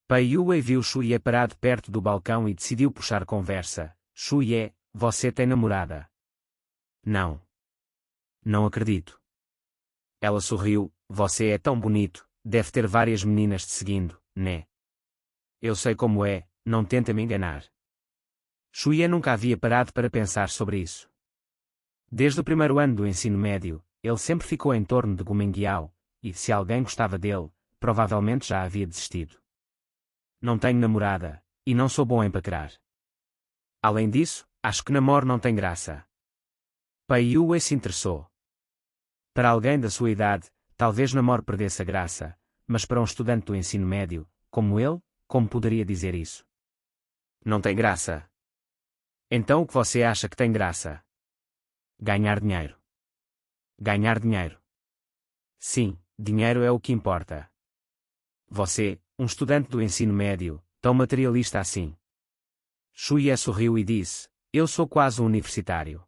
Pai Yue viu Shuye parado perto do balcão e decidiu puxar conversa. Shuye, você tem namorada? Não. Não acredito. Ela sorriu, você é tão bonito, deve ter várias meninas te seguindo, né? Eu sei como é, não tenta me enganar. Shuye nunca havia parado para pensar sobre isso. Desde o primeiro ano do ensino médio, ele sempre ficou em torno de Gumenguiao, e se alguém gostava dele, provavelmente já havia desistido. Não tenho namorada, e não sou bom em paquerar. Além disso, acho que namoro não tem graça. Pai Yue se interessou. Para alguém da sua idade, talvez namoro perdesse a graça, mas para um estudante do ensino médio, como ele, como poderia dizer isso? Não tem graça. Então o que você acha que tem graça? Ganhar dinheiro. Ganhar dinheiro. Sim, dinheiro é o que importa. Você, um estudante do ensino médio, tão materialista assim. Shuye sorriu e disse, eu sou quase um universitário.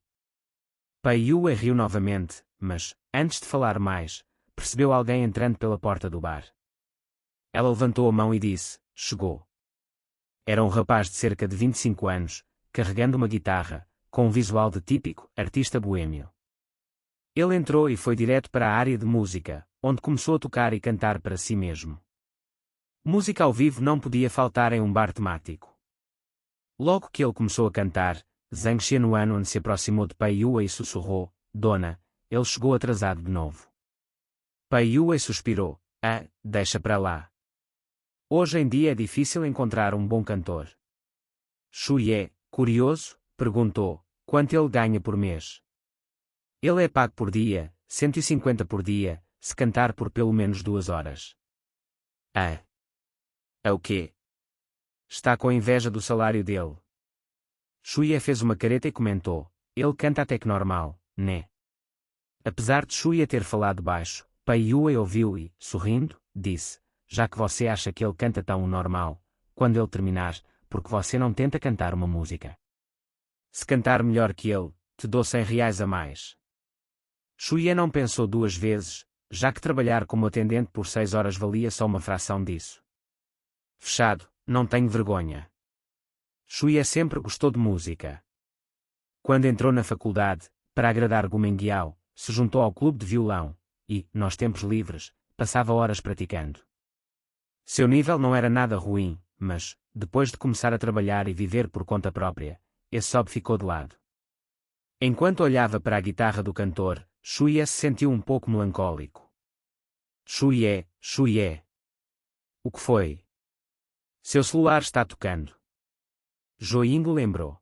Pai Yue riu novamente, mas, antes de falar mais, percebeu alguém entrando pela porta do bar. Ela levantou a mão e disse, chegou. Era um rapaz de cerca de 25 anos, carregando uma guitarra, com um visual de típico artista boêmio. Ele entrou e foi direto para a área de música, onde começou a tocar e cantar para si mesmo. Música ao vivo não podia faltar em um bar temático. Logo que ele começou a cantar, Zhang Xianuan se aproximou de Pai Yue e sussurrou, Dona, ele chegou atrasado de novo. Pai Yue suspirou, deixa para lá. Hoje em dia é difícil encontrar um bom cantor. Shuye, curioso, perguntou, quanto ele ganha por mês? Ele é pago por dia, 150 por dia, se cantar por pelo menos 2 horas. Ah. É o quê? Está com inveja do salário dele. Shuye fez uma careta e comentou: ele canta até que normal, né? Apesar de Shuye ter falado baixo, Pai Yue ouviu e, sorrindo, disse: já que você acha que ele canta tão normal, quando ele terminar, porque você não tenta cantar uma música? Se cantar melhor que ele, te dou 100 reais a mais. Shuye não pensou 2 vezes, já que trabalhar como atendente por 6 horas valia só uma fração disso. Fechado, não tenho vergonha. Shuye sempre gostou de música. Quando entrou na faculdade, para agradar Gu Mengiao, se juntou ao clube de violão, e, nos tempos livres, passava horas praticando. Seu nível não era nada ruim, mas, depois de começar a trabalhar e viver por conta própria, esse sobe ficou de lado. Enquanto olhava para a guitarra do cantor, Shuye se sentiu um pouco melancólico. Shuye. O que foi? Seu celular está tocando. Joying lembrou.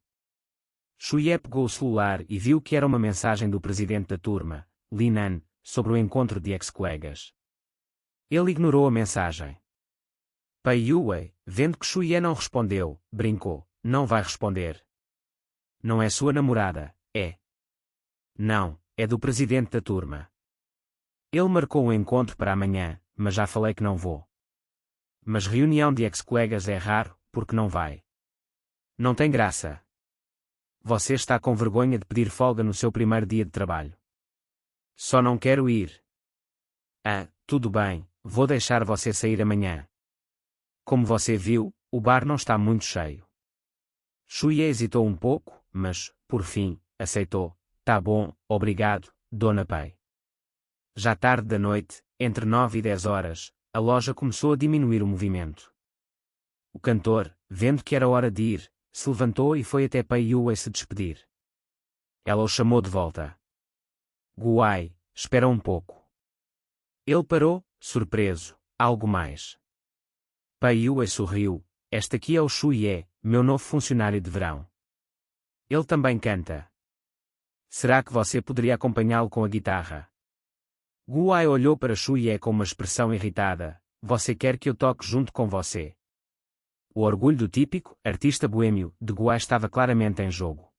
Shuye pegou o celular e viu que era uma mensagem do presidente da turma, Li Nan, sobre o encontro de ex-colegas. Ele ignorou a mensagem. Pai Yue, vendo que Shuye não respondeu, brincou: não vai responder. Não é sua namorada, é? Não, é do presidente da turma. Ele marcou o encontro para amanhã, mas já falei que não vou. Mas reunião de ex-colegas é raro, porque não vai. Não tem graça. Você está com vergonha de pedir folga no seu primeiro dia de trabalho. Só não quero ir. Ah, tudo bem, vou deixar você sair amanhã. Como você viu, o bar não está muito cheio. Shuye hesitou um pouco, mas, por fim, aceitou. Tá bom, obrigado, Dona Pei. Já tarde da noite, entre 9 e 10 horas, a loja começou a diminuir o movimento. O cantor, vendo que era hora de ir, se levantou e foi até Pai Yue se despedir. Ela o chamou de volta. Guai, espera um pouco. Ele parou, surpreso. Algo mais. Pai Yue sorriu. Este aqui é o Shuye, meu novo funcionário de verão. Ele também canta. Será que você poderia acompanhá-lo com a guitarra? Guai olhou para Shuye com uma expressão irritada. Você quer que eu toque junto com você? O orgulho do típico artista boêmio de Guai estava claramente em jogo.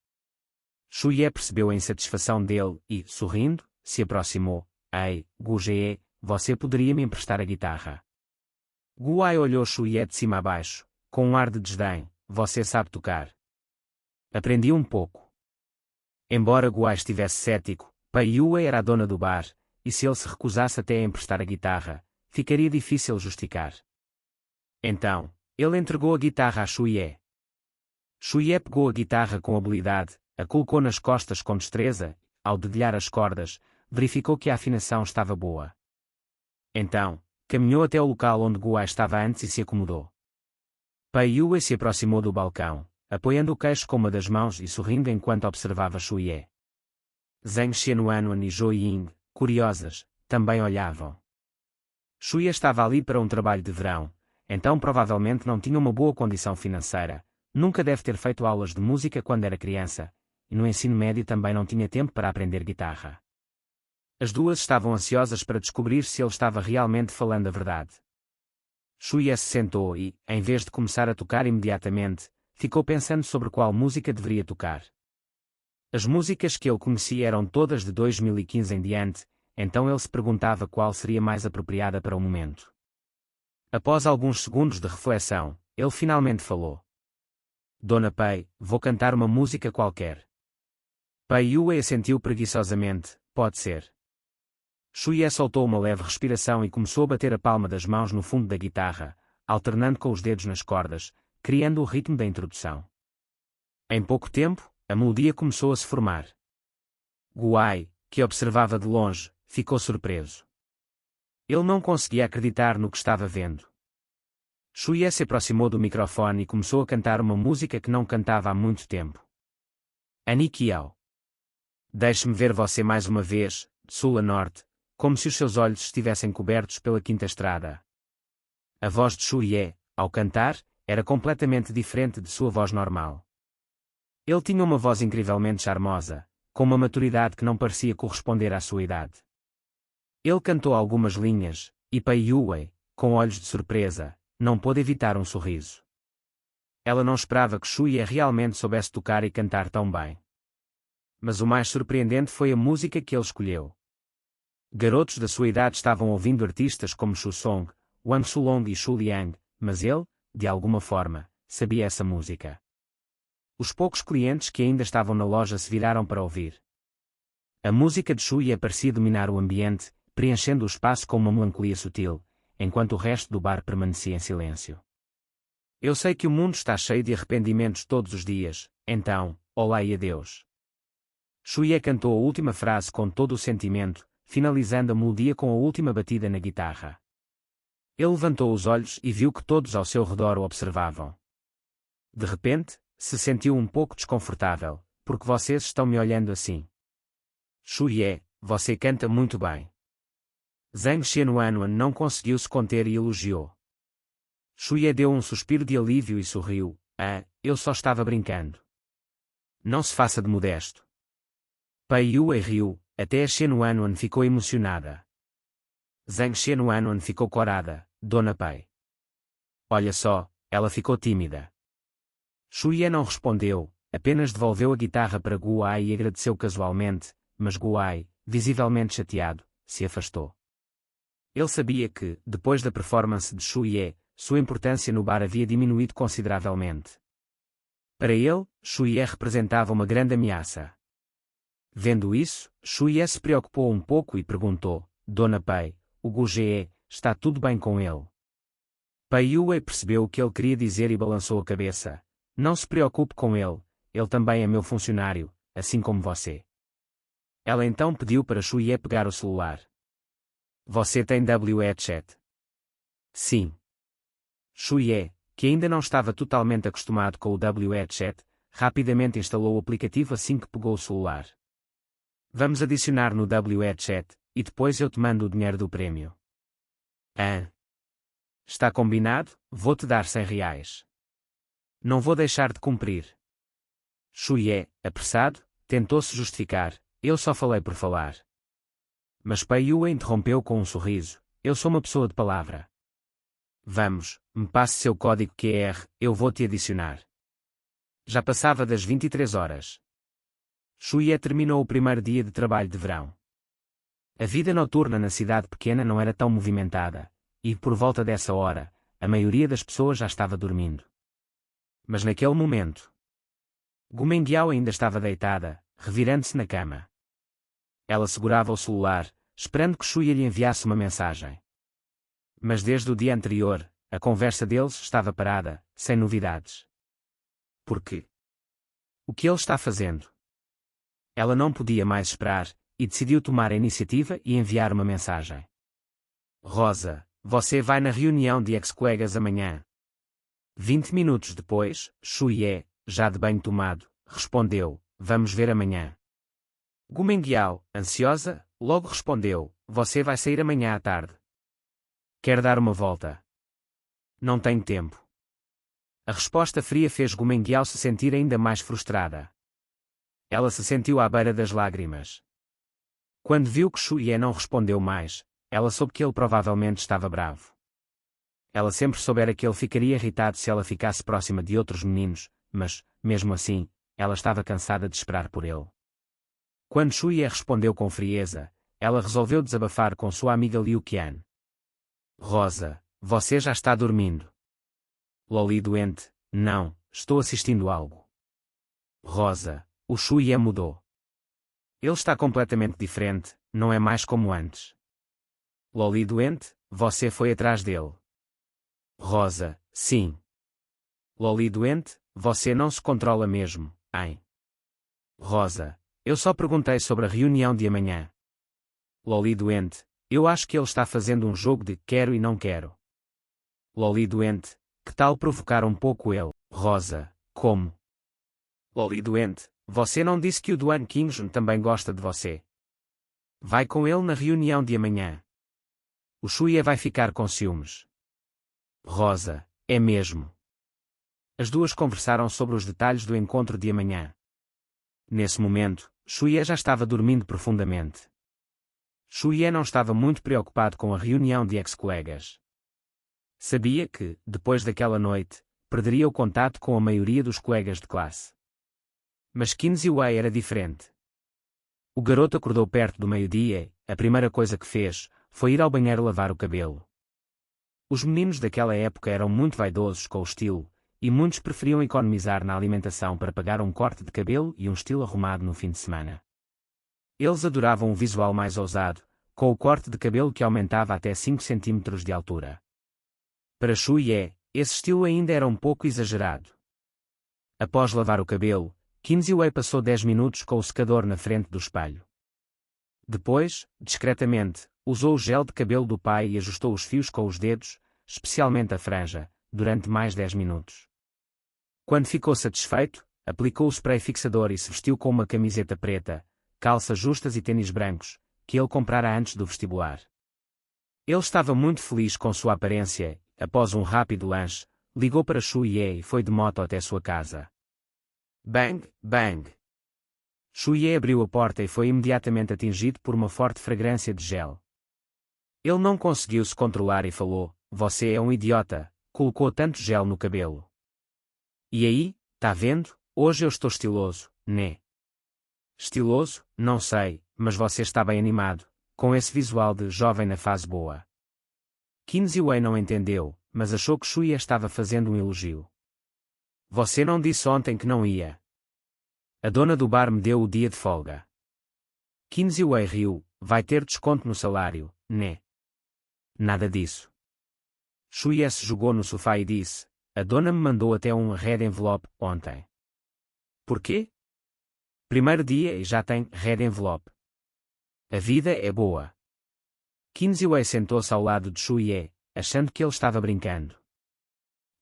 Shuye percebeu a insatisfação dele e, sorrindo, se aproximou. Ei, Gu, você poderia me emprestar a guitarra? Guai olhou Shuye de cima a baixo, com um ar de desdém. Você sabe tocar? Aprendi um pouco. Embora Guai estivesse cético, Pai Yue era a dona do bar, e se ele se recusasse até a emprestar a guitarra, ficaria difícil justificar. Então, ele entregou a guitarra a Shuye. Shuye pegou a guitarra com habilidade, a colocou nas costas com destreza, ao dedilhar as cordas, verificou que a afinação estava boa. Então, caminhou até o local onde Guai estava antes e se acomodou. Pai Yue se aproximou do balcão, apoiando o queixo com uma das mãos e sorrindo enquanto observava Shuye. Zheng Xianuan e Zhou Ying, curiosas, também olhavam. Shuye estava ali para um trabalho de verão, então provavelmente não tinha uma boa condição financeira, nunca deve ter feito aulas de música quando era criança, e no ensino médio também não tinha tempo para aprender guitarra. As duas estavam ansiosas para descobrir se ele estava realmente falando a verdade. Shuye se sentou e, em vez de começar a tocar imediatamente, ficou pensando sobre qual música deveria tocar. As músicas que ele conhecia eram todas de 2015 em diante, então ele se perguntava qual seria mais apropriada para o momento. Após alguns segundos de reflexão, ele finalmente falou. Dona Pei, vou cantar uma música qualquer. Pai Yue assentiu preguiçosamente, pode ser. Shuye soltou uma leve respiração e começou a bater a palma das mãos no fundo da guitarra, alternando com os dedos nas cordas, criando o ritmo da introdução. Em pouco tempo, a melodia começou a se formar. Guai, que observava de longe, ficou surpreso. Ele não conseguia acreditar no que estava vendo. Shuye se aproximou do microfone e começou a cantar uma música que não cantava há muito tempo. Anikiao. Deixe-me ver você mais uma vez, de sul a norte, como se os seus olhos estivessem cobertos pela quinta estrada. A voz de Shuye, ao cantar, era completamente diferente de sua voz normal. Ele tinha uma voz incrivelmente charmosa, com uma maturidade que não parecia corresponder à sua idade. Ele cantou algumas linhas, e Pei Yue, com olhos de surpresa, não pôde evitar um sorriso. Ela não esperava que Shuye realmente soubesse tocar e cantar tão bem. Mas o mais surpreendente foi a música que ele escolheu. Garotos da sua idade estavam ouvindo artistas como Shu Song, Wang Sulong e Shu Liang, mas ele, de alguma forma, sabia essa música. Os poucos clientes que ainda estavam na loja se viraram para ouvir. A música de Shuye parecia dominar o ambiente, preenchendo o espaço com uma melancolia sutil, enquanto o resto do bar permanecia em silêncio. Eu sei que o mundo está cheio de arrependimentos todos os dias, então, olá e adeus. Shuye cantou a última frase com todo o sentimento, finalizando a melodia com a última batida na guitarra. Ele levantou os olhos e viu que todos ao seu redor o observavam. De repente, se sentiu um pouco desconfortável, porque vocês estão me olhando assim. Shuye, você canta muito bem. Zhang Xianwan não conseguiu se conter e elogiou. Shuye deu um suspiro de alívio e sorriu. Ah, eu só estava brincando. Não se faça de modesto. Pei Yue riu, até a Xianwan ficou emocionada. Zhang Xianwan ficou corada, Dona Pei. Olha só, ela ficou tímida. Shuye não respondeu, apenas devolveu a guitarra para Guai e agradeceu casualmente, mas Guai, visivelmente chateado, se afastou. Ele sabia que, depois da performance de Shuye, sua importância no bar havia diminuído consideravelmente. Para ele, Shuye representava uma grande ameaça. Vendo isso, Shuye se preocupou um pouco e perguntou, Dona Pei, o Gu Jie, está tudo bem com ele? Pei Yue percebeu o que ele queria dizer e balançou a cabeça. Não se preocupe com ele também é meu funcionário, assim como você. Ela então pediu para Shuye pegar o celular. Você tem WeChat? Sim. Shuye, que ainda não estava totalmente acostumado com o WeChat, rapidamente instalou o aplicativo assim que pegou o celular. Vamos adicionar no WeChat, e depois eu te mando o dinheiro do prêmio. Ah. Está combinado, vou-te dar R$ 100. Não vou deixar de cumprir. Shuye, apressado, tentou-se justificar, eu só falei por falar. Mas Pei Yue interrompeu com um sorriso, eu sou uma pessoa de palavra. Vamos, me passe seu código QR, eu vou te adicionar. Já passava das 23 horas. Shuye terminou o primeiro dia de trabalho de verão. A vida noturna na cidade pequena não era tão movimentada, e por volta dessa hora, a maioria das pessoas já estava dormindo. Mas naquele momento, Gu Mengiao ainda estava deitada, revirando-se na cama. Ela segurava o celular, esperando que Shuye lhe enviasse uma mensagem. Mas desde o dia anterior, a conversa deles estava parada, sem novidades. Por quê? O que ele está fazendo? Ela não podia mais esperar, e decidiu tomar a iniciativa e enviar uma mensagem. Rosa, você vai na reunião de ex-colegas amanhã. 20 minutos depois, Shuye, já de banho tomado, respondeu, vamos ver amanhã. Gu Mengiao, ansiosa, logo respondeu, você vai sair amanhã à tarde. Quer dar uma volta? Não tenho tempo. A resposta fria fez Gu Mengiao se sentir ainda mais frustrada. Ela se sentiu à beira das lágrimas. Quando viu que Shuye não respondeu mais, ela soube que ele provavelmente estava bravo. Ela sempre soubera que ele ficaria irritado se ela ficasse próxima de outros meninos, mas, mesmo assim, ela estava cansada de esperar por ele. Quando Shuye respondeu com frieza, ela resolveu desabafar com sua amiga Liu Qian. Rosa, você já está dormindo. Loli doente, não, estou assistindo algo. Rosa, o Shuye mudou. Ele está completamente diferente, não é mais como antes. Loli doente, você foi atrás dele. Rosa, sim. Loli doente, você não se controla mesmo, hein? Rosa, eu só perguntei sobre a reunião de amanhã. Loli doente, eu acho que ele está fazendo um jogo de quero e não quero. Loli doente, que tal provocar um pouco ele? Rosa, como? Loli doente, você não disse que o Duan Qingjun também gosta de você? Vai com ele na reunião de amanhã. O Shuye vai ficar com ciúmes. Rosa, é mesmo. As duas conversaram sobre os detalhes do encontro de amanhã. Nesse momento, Shuye já estava dormindo profundamente. Shuye não estava muito preocupado com a reunião de ex-colegas. Sabia que, depois daquela noite, perderia o contato com a maioria dos colegas de classe. Mas Qin-Ziwei era diferente. O garoto acordou perto do meio-dia e, a primeira coisa que fez, foi ir ao banheiro lavar o cabelo. Os meninos daquela época eram muito vaidosos com o estilo, e muitos preferiam economizar na alimentação para pagar um corte de cabelo e um estilo arrumado no fim de semana. Eles adoravam um visual mais ousado, com o corte de cabelo que aumentava até 5 centímetros de altura. Para Shuye, esse estilo ainda era um pouco exagerado. Após lavar o cabelo, Qin-Ziwei passou 10 minutos com o secador na frente do espelho. Depois, discretamente, usou o gel de cabelo do pai e ajustou os fios com os dedos, especialmente a franja, durante mais 10 minutos. Quando ficou satisfeito, aplicou o spray fixador e se vestiu com uma camiseta preta, calças justas e tênis brancos, que ele comprara antes do vestibular. Ele estava muito feliz com sua aparência e, após um rápido lanche, ligou para Shuye e foi de moto até sua casa. Bang, bang! Shuye abriu a porta e foi imediatamente atingido por uma forte fragrância de gel. Ele não conseguiu se controlar e falou: "Você é um idiota, colocou tanto gel no cabelo." "E aí, tá vendo, hoje eu estou estiloso, né?" "Estiloso, não sei, mas você está bem animado, com esse visual de jovem na fase boa." Qin-Ziwei não entendeu, mas achou que Shuye estava fazendo um elogio. "Você não disse ontem que não ia." "A dona do bar me deu o dia de folga." Qin-Ziwei riu: "Vai ter desconto no salário, né?" "Nada disso." Shuye se jogou no sofá e disse: "A dona me mandou até um red envelope ontem." "Por quê?" "Primeiro dia e já tem red envelope." "A vida é boa." Qin-Ziwei sentou-se ao lado de Shuye, achando que ele estava brincando.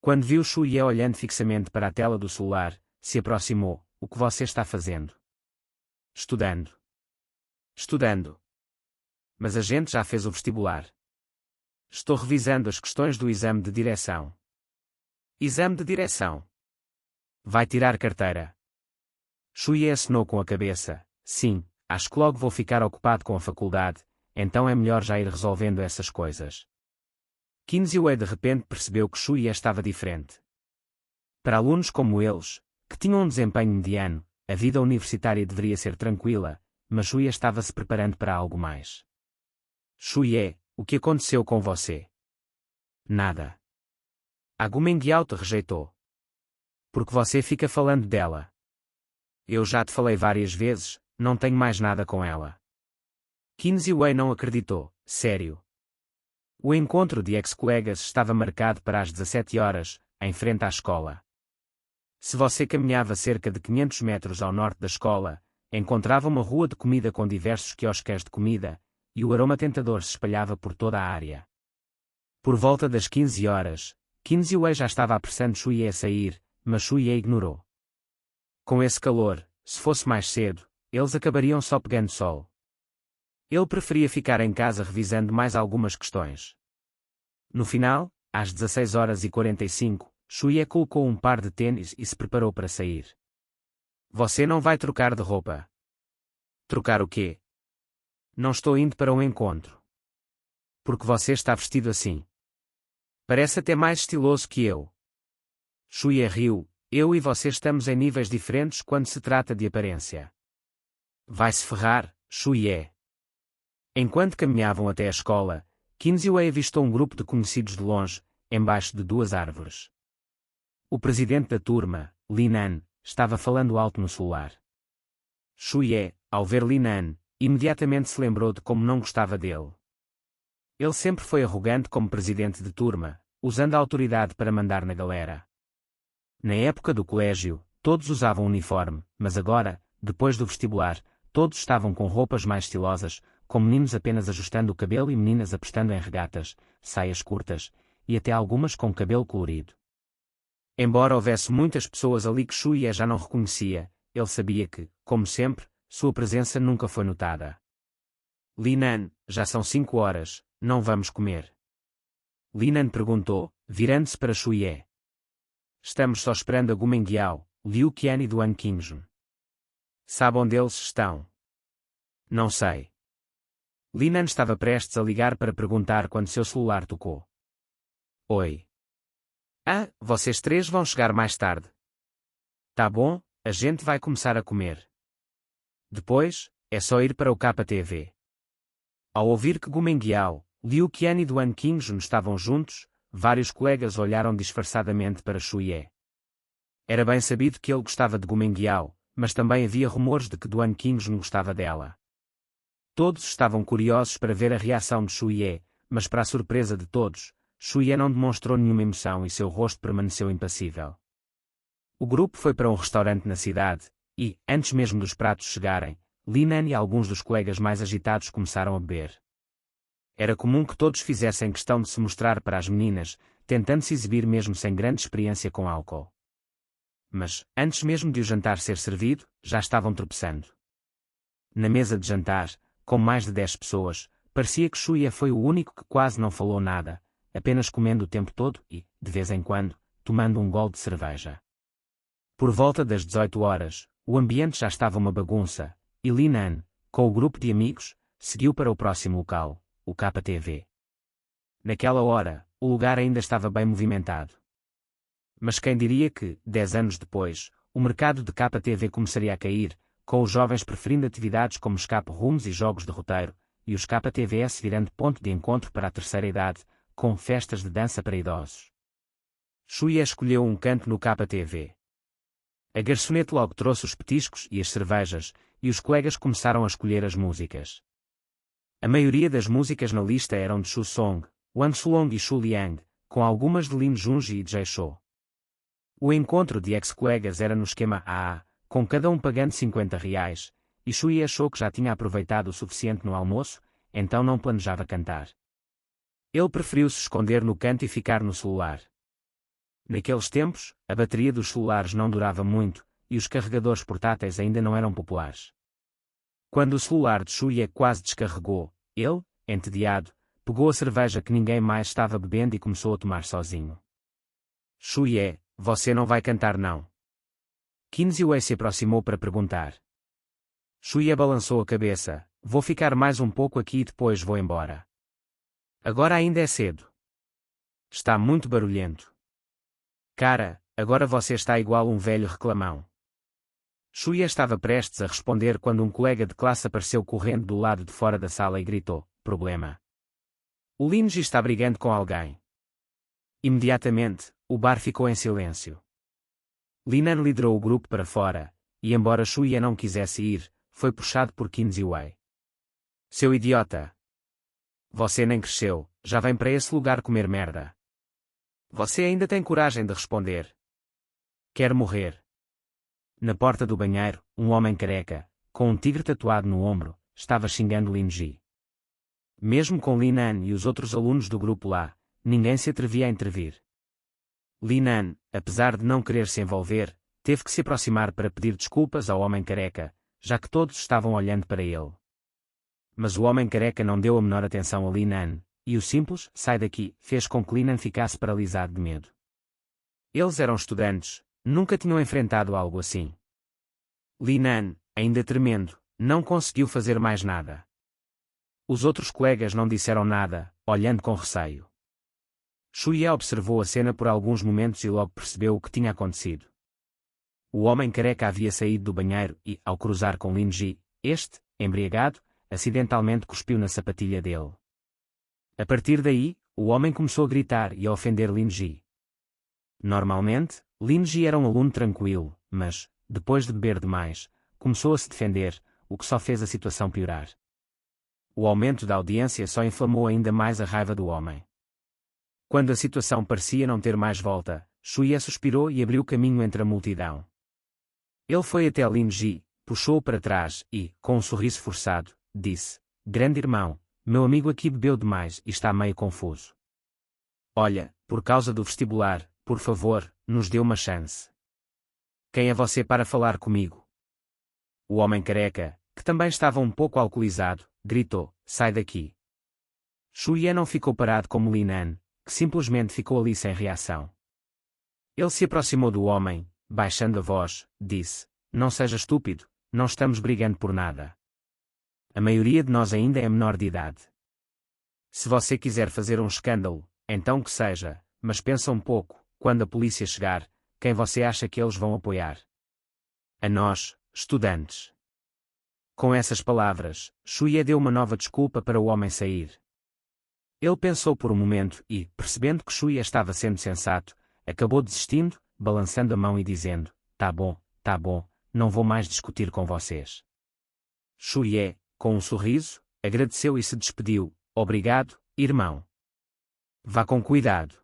Quando viu Shuye olhando fixamente para a tela do celular, se aproximou: "O que você está fazendo?" "Estudando." "Estudando? Mas a gente já fez o vestibular." "Estou revisando as questões do exame de direção." "Exame de direção? Vai tirar carteira?" Shuye assinou com a cabeça: "Sim, acho que logo vou ficar ocupado com a faculdade, então é melhor já ir resolvendo essas coisas." Qin-Ziwei de repente percebeu que Shuye estava diferente. Para alunos como eles, que tinham um desempenho mediano, a vida universitária deveria ser tranquila, mas Shuye estava se preparando para algo mais. "Shuye, o que aconteceu com você?" "Nada." "A Gumengyao te rejeitou." "Porque você fica falando dela." "Eu já te falei várias vezes, não tenho mais nada com ela." Qin-Ziwei não acreditou: "Sério?" O encontro de ex-colegas estava marcado para as 17 horas, em frente à escola. Se você caminhava cerca de 500 metros ao norte da escola, encontrava uma rua de comida com diversos quiosques de comida, e o aroma tentador se espalhava por toda a área. Por volta das 15 horas, Qin-Ziwei já estava apressando Shuye a sair, mas Shuye ignorou. Com esse calor, se fosse mais cedo, eles acabariam só pegando sol. Ele preferia ficar em casa revisando mais algumas questões. No final, às 16h45, Shuye colocou um par de tênis e se preparou para sair. "Você não vai trocar de roupa?" "Trocar o quê?" "Não estou indo para um encontro." "Porque você está vestido assim. Parece até mais estiloso que eu." Shuye riu: "Eu e você estamos em níveis diferentes quando se trata de aparência." "Vai-se ferrar, Shuye." Enquanto caminhavam até a escola, Qin-Ziwei avistou um grupo de conhecidos de longe, embaixo de duas árvores. O presidente da turma, Linan, estava falando alto no celular. Shuye, ao ver Linan, imediatamente se lembrou de como não gostava dele. Ele sempre foi arrogante como presidente de turma, usando a autoridade para mandar na galera. Na época do colégio, todos usavam uniforme, mas agora, depois do vestibular, todos estavam com roupas mais estilosas, com meninos apenas ajustando o cabelo e meninas apostando em regatas, saias curtas, e até algumas com cabelo colorido. Embora houvesse muitas pessoas ali que Shuye já não reconhecia, ele sabia que, como sempre, sua presença nunca foi notada. "Linan, já são 5 horas, não vamos comer?" Linan perguntou, virando-se para Shuye. "Estamos só esperando a Gumengyao, Liu Qian e Duan Qingjun." Sabe onde eles estão? Não sei. Linan estava prestes a ligar para perguntar quando seu celular tocou. Oi. Ah, vocês três vão chegar mais tarde. Tá bom, a gente vai começar a comer. Depois, é só ir para o KTV. Ao ouvir que Gumenguiao, Liu Qian e Duan Qingjun estavam juntos, vários colegas olharam disfarçadamente para Shuye. Era bem sabido que ele gostava de Gumenguiao, mas também havia rumores de que Duan Qingjun gostava dela. Todos estavam curiosos para ver a reação de Shuye, mas para a surpresa de todos, Shuye não demonstrou nenhuma emoção e seu rosto permaneceu impassível. O grupo foi para um restaurante na cidade, e, antes mesmo dos pratos chegarem, Linan e alguns dos colegas mais agitados começaram a beber. Era comum que todos fizessem questão de se mostrar para as meninas, tentando se exibir mesmo sem grande experiência com álcool. Mas, antes mesmo de o jantar ser servido, já estavam tropeçando. Na mesa de jantar, com mais de 10 pessoas, parecia que Shuye foi o único que quase não falou nada, apenas comendo o tempo todo e, de vez em quando, tomando um gole de cerveja. Por volta das 18 horas, o ambiente já estava uma bagunça, e Linan, com o grupo de amigos, seguiu para o próximo local, o KTV. Naquela hora, o lugar ainda estava bem movimentado. Mas quem diria que, 10 anos depois, o mercado de KTV começaria a cair, com os jovens preferindo atividades como escape rooms e jogos de roteiro, e os KTVs virando ponto de encontro para a terceira idade, com festas de dança para idosos. Shuye escolheu um canto no KTV. A garçonete logo trouxe os petiscos e as cervejas, e os colegas começaram a escolher as músicas. A maioria das músicas na lista eram de Shu Song, Wang Sulong e Shu Liang, com algumas de Lin Junji e Jay Chou. O encontro de ex-colegas era no esquema AA, com cada um pagando R$50, e Shuye achou que já tinha aproveitado o suficiente no almoço, então não planejava cantar. Ele preferiu se esconder no canto e ficar no celular. Naqueles tempos, a bateria dos celulares não durava muito, e os carregadores portáteis ainda não eram populares. Quando o celular de Shuye quase descarregou, ele, entediado, pegou a cerveja que ninguém mais estava bebendo e começou a tomar sozinho. Shuye, você não vai cantar não? Qinziwei se aproximou para perguntar. Shuye balançou a cabeça, vou ficar mais um pouco aqui e depois vou embora. Agora ainda é cedo. Está muito barulhento. Cara, agora você está igual um velho reclamão. Shuye estava prestes a responder quando um colega de classe apareceu correndo do lado de fora da sala e gritou, problema. O Linji está brigando com alguém. Imediatamente, o bar ficou em silêncio. Linan liderou o grupo para fora, e embora Shuye não quisesse ir, foi puxado por Qinziwei. Seu idiota! Você nem cresceu, já vem para esse lugar comer merda. Você ainda tem coragem de responder. Quer morrer. Na porta do banheiro, um homem careca, com um tigre tatuado no ombro, estava xingando Linji. Mesmo com Linan e os outros alunos do grupo lá, ninguém se atrevia a intervir. Linan, apesar de não querer se envolver, teve que se aproximar para pedir desculpas ao homem careca, já que todos estavam olhando para ele. Mas o homem careca não deu a menor atenção a Linan, e o simples "sai daqui" fez com que Linan ficasse paralisado de medo. Eles eram estudantes, nunca tinham enfrentado algo assim. Linan, ainda tremendo, não conseguiu fazer mais nada. Os outros colegas não disseram nada, olhando com receio. Shuye observou a cena por alguns momentos e logo percebeu o que tinha acontecido. O homem careca havia saído do banheiro e, ao cruzar com Linji, este, embriagado, acidentalmente cuspiu na sapatilha dele. A partir daí, o homem começou a gritar e a ofender Linji. Normalmente, Linji era um aluno tranquilo, mas, depois de beber demais, começou a se defender, o que só fez a situação piorar. O aumento da audiência só inflamou ainda mais a raiva do homem. Quando a situação parecia não ter mais volta, Shuye suspirou e abriu caminho entre a multidão. Ele foi até Linji, puxou-o para trás e, com um sorriso forçado, disse, grande irmão, meu amigo aqui bebeu demais e está meio confuso. Olha, por causa do vestibular, por favor, nos dê uma chance. Quem é você para falar comigo? O homem careca, que também estava um pouco alcoolizado, gritou, sai daqui. Shuye não ficou parado como Linan, que simplesmente ficou ali sem reação. Ele se aproximou do homem, baixando a voz, disse, não seja estúpido, não estamos brigando por nada. A maioria de nós ainda é menor de idade. Se você quiser fazer um escândalo, então que seja, mas pensa um pouco, quando a polícia chegar, quem você acha que eles vão apoiar? A nós, estudantes. Com essas palavras, Shuye deu uma nova desculpa para o homem sair. Ele pensou por um momento e, percebendo que Shuye estava sendo sensato, acabou desistindo, balançando a mão e dizendo: tá bom, não vou mais discutir com vocês. Shuye, com um sorriso, agradeceu e se despediu: obrigado, irmão. Vá com cuidado.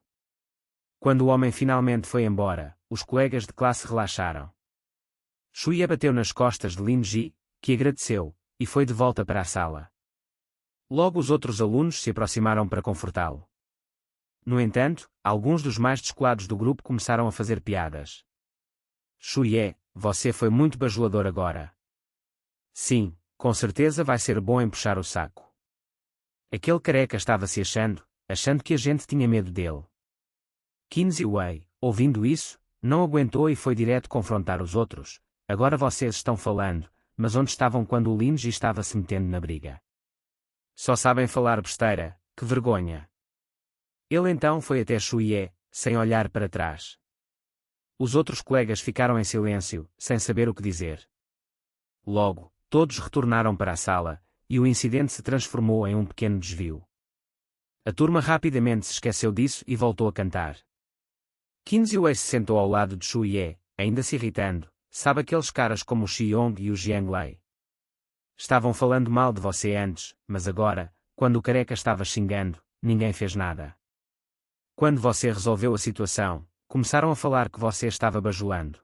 Quando o homem finalmente foi embora, os colegas de classe relaxaram. Shuye bateu nas costas de Lin Ji, que agradeceu, e foi de volta para a sala. Logo os outros alunos se aproximaram para confortá-lo. No entanto, alguns dos mais descolados do grupo começaram a fazer piadas. Shuye, você foi muito bajulador agora. Sim, com certeza vai ser bom em puxar o saco. Aquele careca estava se achando que a gente tinha medo dele. Qin Ziwei, ouvindo isso, não aguentou e foi direto confrontar os outros. Agora vocês estão falando, mas onde estavam quando o Lin Ji estava se metendo na briga? Só sabem falar besteira, que vergonha. Ele então foi até Shuye, sem olhar para trás. Os outros colegas ficaram em silêncio, sem saber o que dizer. Logo, todos retornaram para a sala, e o incidente se transformou em um pequeno desvio. A turma rapidamente se esqueceu disso e voltou a cantar. Qin Ziwei se sentou ao lado de Shuye, ainda se irritando. Sabe aqueles caras como o Xiong e o Jianglei? Estavam falando mal de você antes, mas agora, quando o careca estava xingando, ninguém fez nada. Quando você resolveu a situação, começaram a falar que você estava bajulando.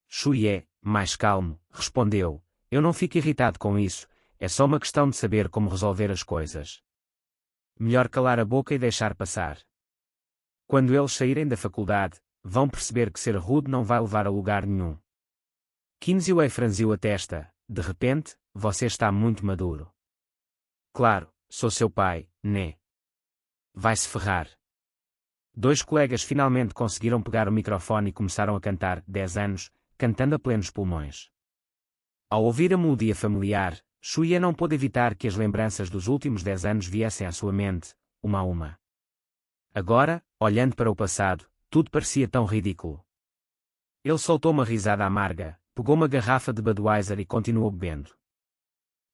Shuye, mais calmo, respondeu: eu não fico irritado com isso, é só uma questão de saber como resolver as coisas. Melhor calar a boca e deixar passar. Quando eles saírem da faculdade, vão perceber que ser rude não vai levar a lugar nenhum. Qin Ziwei franziu a testa. De repente, você está muito maduro. Claro, sou seu pai, né? Vai-se ferrar. Dois colegas finalmente conseguiram pegar o microfone e começaram a cantar 10 anos, cantando a plenos pulmões. Ao ouvir a melodia familiar, Shuye não pôde evitar que as lembranças dos últimos 10 anos viessem à sua mente, uma a uma. Agora, olhando para o passado, tudo parecia tão ridículo. Ele soltou uma risada amarga, pegou uma garrafa de Budweiser e continuou bebendo.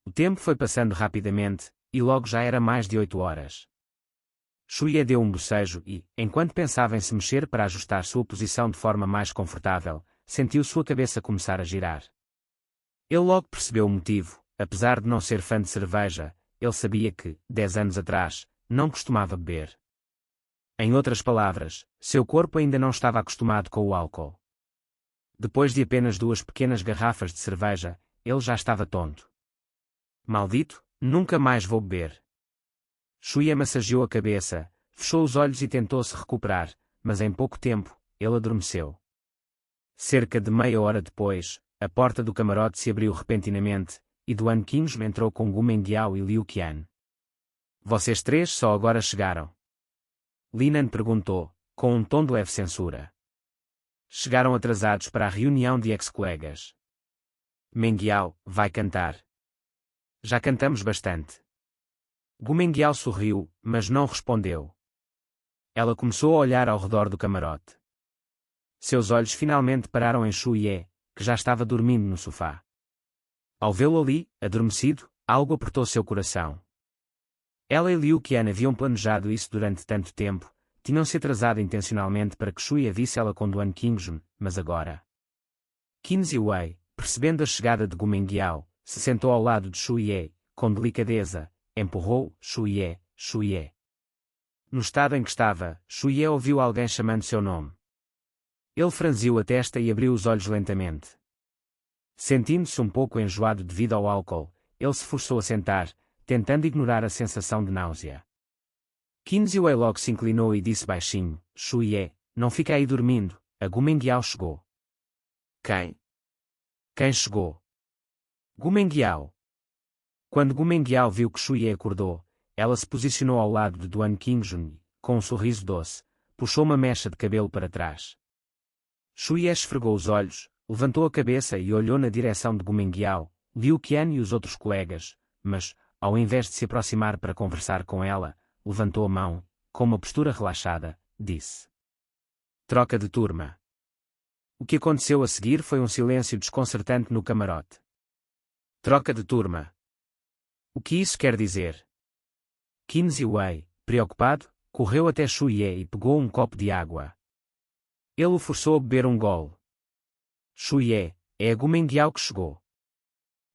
O tempo foi passando rapidamente, e logo já era mais de 8 horas. Shuye deu um bocejo e, enquanto pensava em se mexer para ajustar sua posição de forma mais confortável, sentiu sua cabeça começar a girar. Ele logo percebeu o motivo. Apesar de não ser fã de cerveja, ele sabia que, 10 anos atrás, não costumava beber. Em outras palavras, seu corpo ainda não estava acostumado com o álcool. Depois de apenas 2 pequenas garrafas de cerveja, ele já estava tonto. Maldito, nunca mais vou beber. Shuye massageou a cabeça, fechou os olhos e tentou se recuperar, mas em pouco tempo, ele adormeceu. Cerca de meia hora depois, a porta do camarote se abriu repentinamente, e Duan Qingzhen entrou com Gu Mengiao e Liu Qian. Vocês três só agora chegaram? Linan perguntou, com um tom de leve censura. Chegaram atrasados para a reunião de ex-colegas. Mengiao, vai cantar. Já cantamos bastante. Gu Mengiao sorriu, mas não respondeu. Ela começou a olhar ao redor do camarote. Seus olhos finalmente pararam em Shuye, que já estava dormindo no sofá. Ao vê-lo ali, adormecido, algo apertou seu coração. Ela e Liu Qian haviam planejado isso durante tanto tempo, tinham-se atrasado intencionalmente para que Shuye visse ela com Duan Qingzhen, mas agora... Qin Ziwei, percebendo a chegada de Gu Mengiao, se sentou ao lado de Shuye, com delicadeza, empurrou, Shuye. No estado em que estava, Shuye ouviu alguém chamando seu nome. Ele franziu a testa e abriu os olhos lentamente. Sentindo-se um pouco enjoado devido ao álcool, ele se forçou a sentar, tentando ignorar a sensação de náusea. Qin Ziwei logo se inclinou e disse baixinho, Shuye, não fica aí dormindo, a Gu Mengiao chegou. Quem? Quem chegou? Gu Mengiao. Quando Gu Mengiao viu que Shuye acordou, ela se posicionou ao lado de Duan Qingzhen e, com um sorriso doce, puxou uma mecha de cabelo para trás. Shuye esfregou os olhos, levantou a cabeça e olhou na direção de Gumenguiao, Liu Qian e os outros colegas, mas, ao invés de se aproximar para conversar com ela, levantou a mão, com uma postura relaxada, disse: troca de turma. O que aconteceu a seguir foi um silêncio desconcertante no camarote. Troca de turma. O que isso quer dizer? Qin Ziwei, preocupado, correu até Shu Ye e pegou um copo de água. Ele o forçou a beber um gole. Shu Ye, é a Gumenguiao que chegou.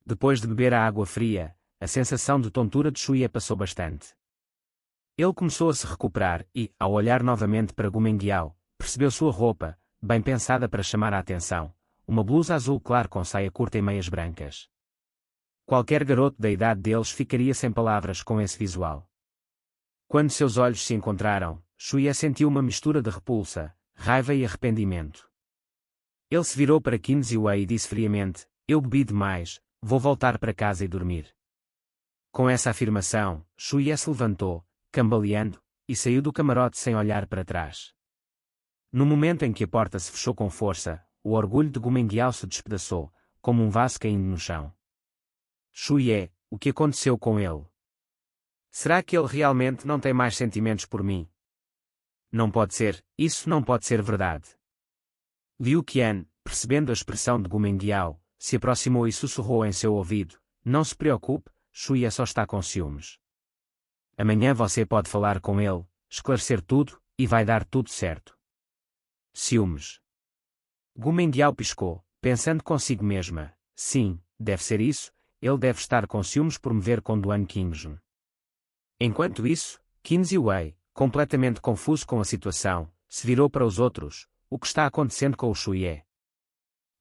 Depois de beber a água fria, a sensação de tontura de Shu Ye passou bastante. Ele começou a se recuperar e, ao olhar novamente para Gumenguiao, percebeu sua roupa, bem pensada para chamar a atenção, uma blusa azul claro com saia curta e meias brancas. Qualquer garoto da idade deles ficaria sem palavras com esse visual. Quando seus olhos se encontraram, Shu Ye sentiu uma mistura de repulsa, raiva e arrependimento. Ele se virou para Qin Ziwei e disse friamente: eu bebi demais, vou voltar para casa e dormir. Com essa afirmação, Shu Ye se levantou, cambaleando, e saiu do camarote sem olhar para trás. No momento em que a porta se fechou com força, o orgulho de Gumenguiao se despedaçou, como um vaso caindo no chão. Shu Ye, o que aconteceu com ele? Será que ele realmente não tem mais sentimentos por mim? Não pode ser, isso não pode ser verdade. Liu Qian, percebendo a expressão de Gumenguiao, se aproximou e sussurrou em seu ouvido: não se preocupe, Shu Ye só está com ciúmes. Amanhã você pode falar com ele, esclarecer tudo, e vai dar tudo certo. Ciúmes. Gumenguiao piscou, pensando consigo mesma: sim, deve ser isso, ele deve estar com ciúmes por me ver com Duan Qingjun. Enquanto isso, Qin Ziwei, completamente confuso com a situação, se virou para os outros: o que está acontecendo com o Shu Ye?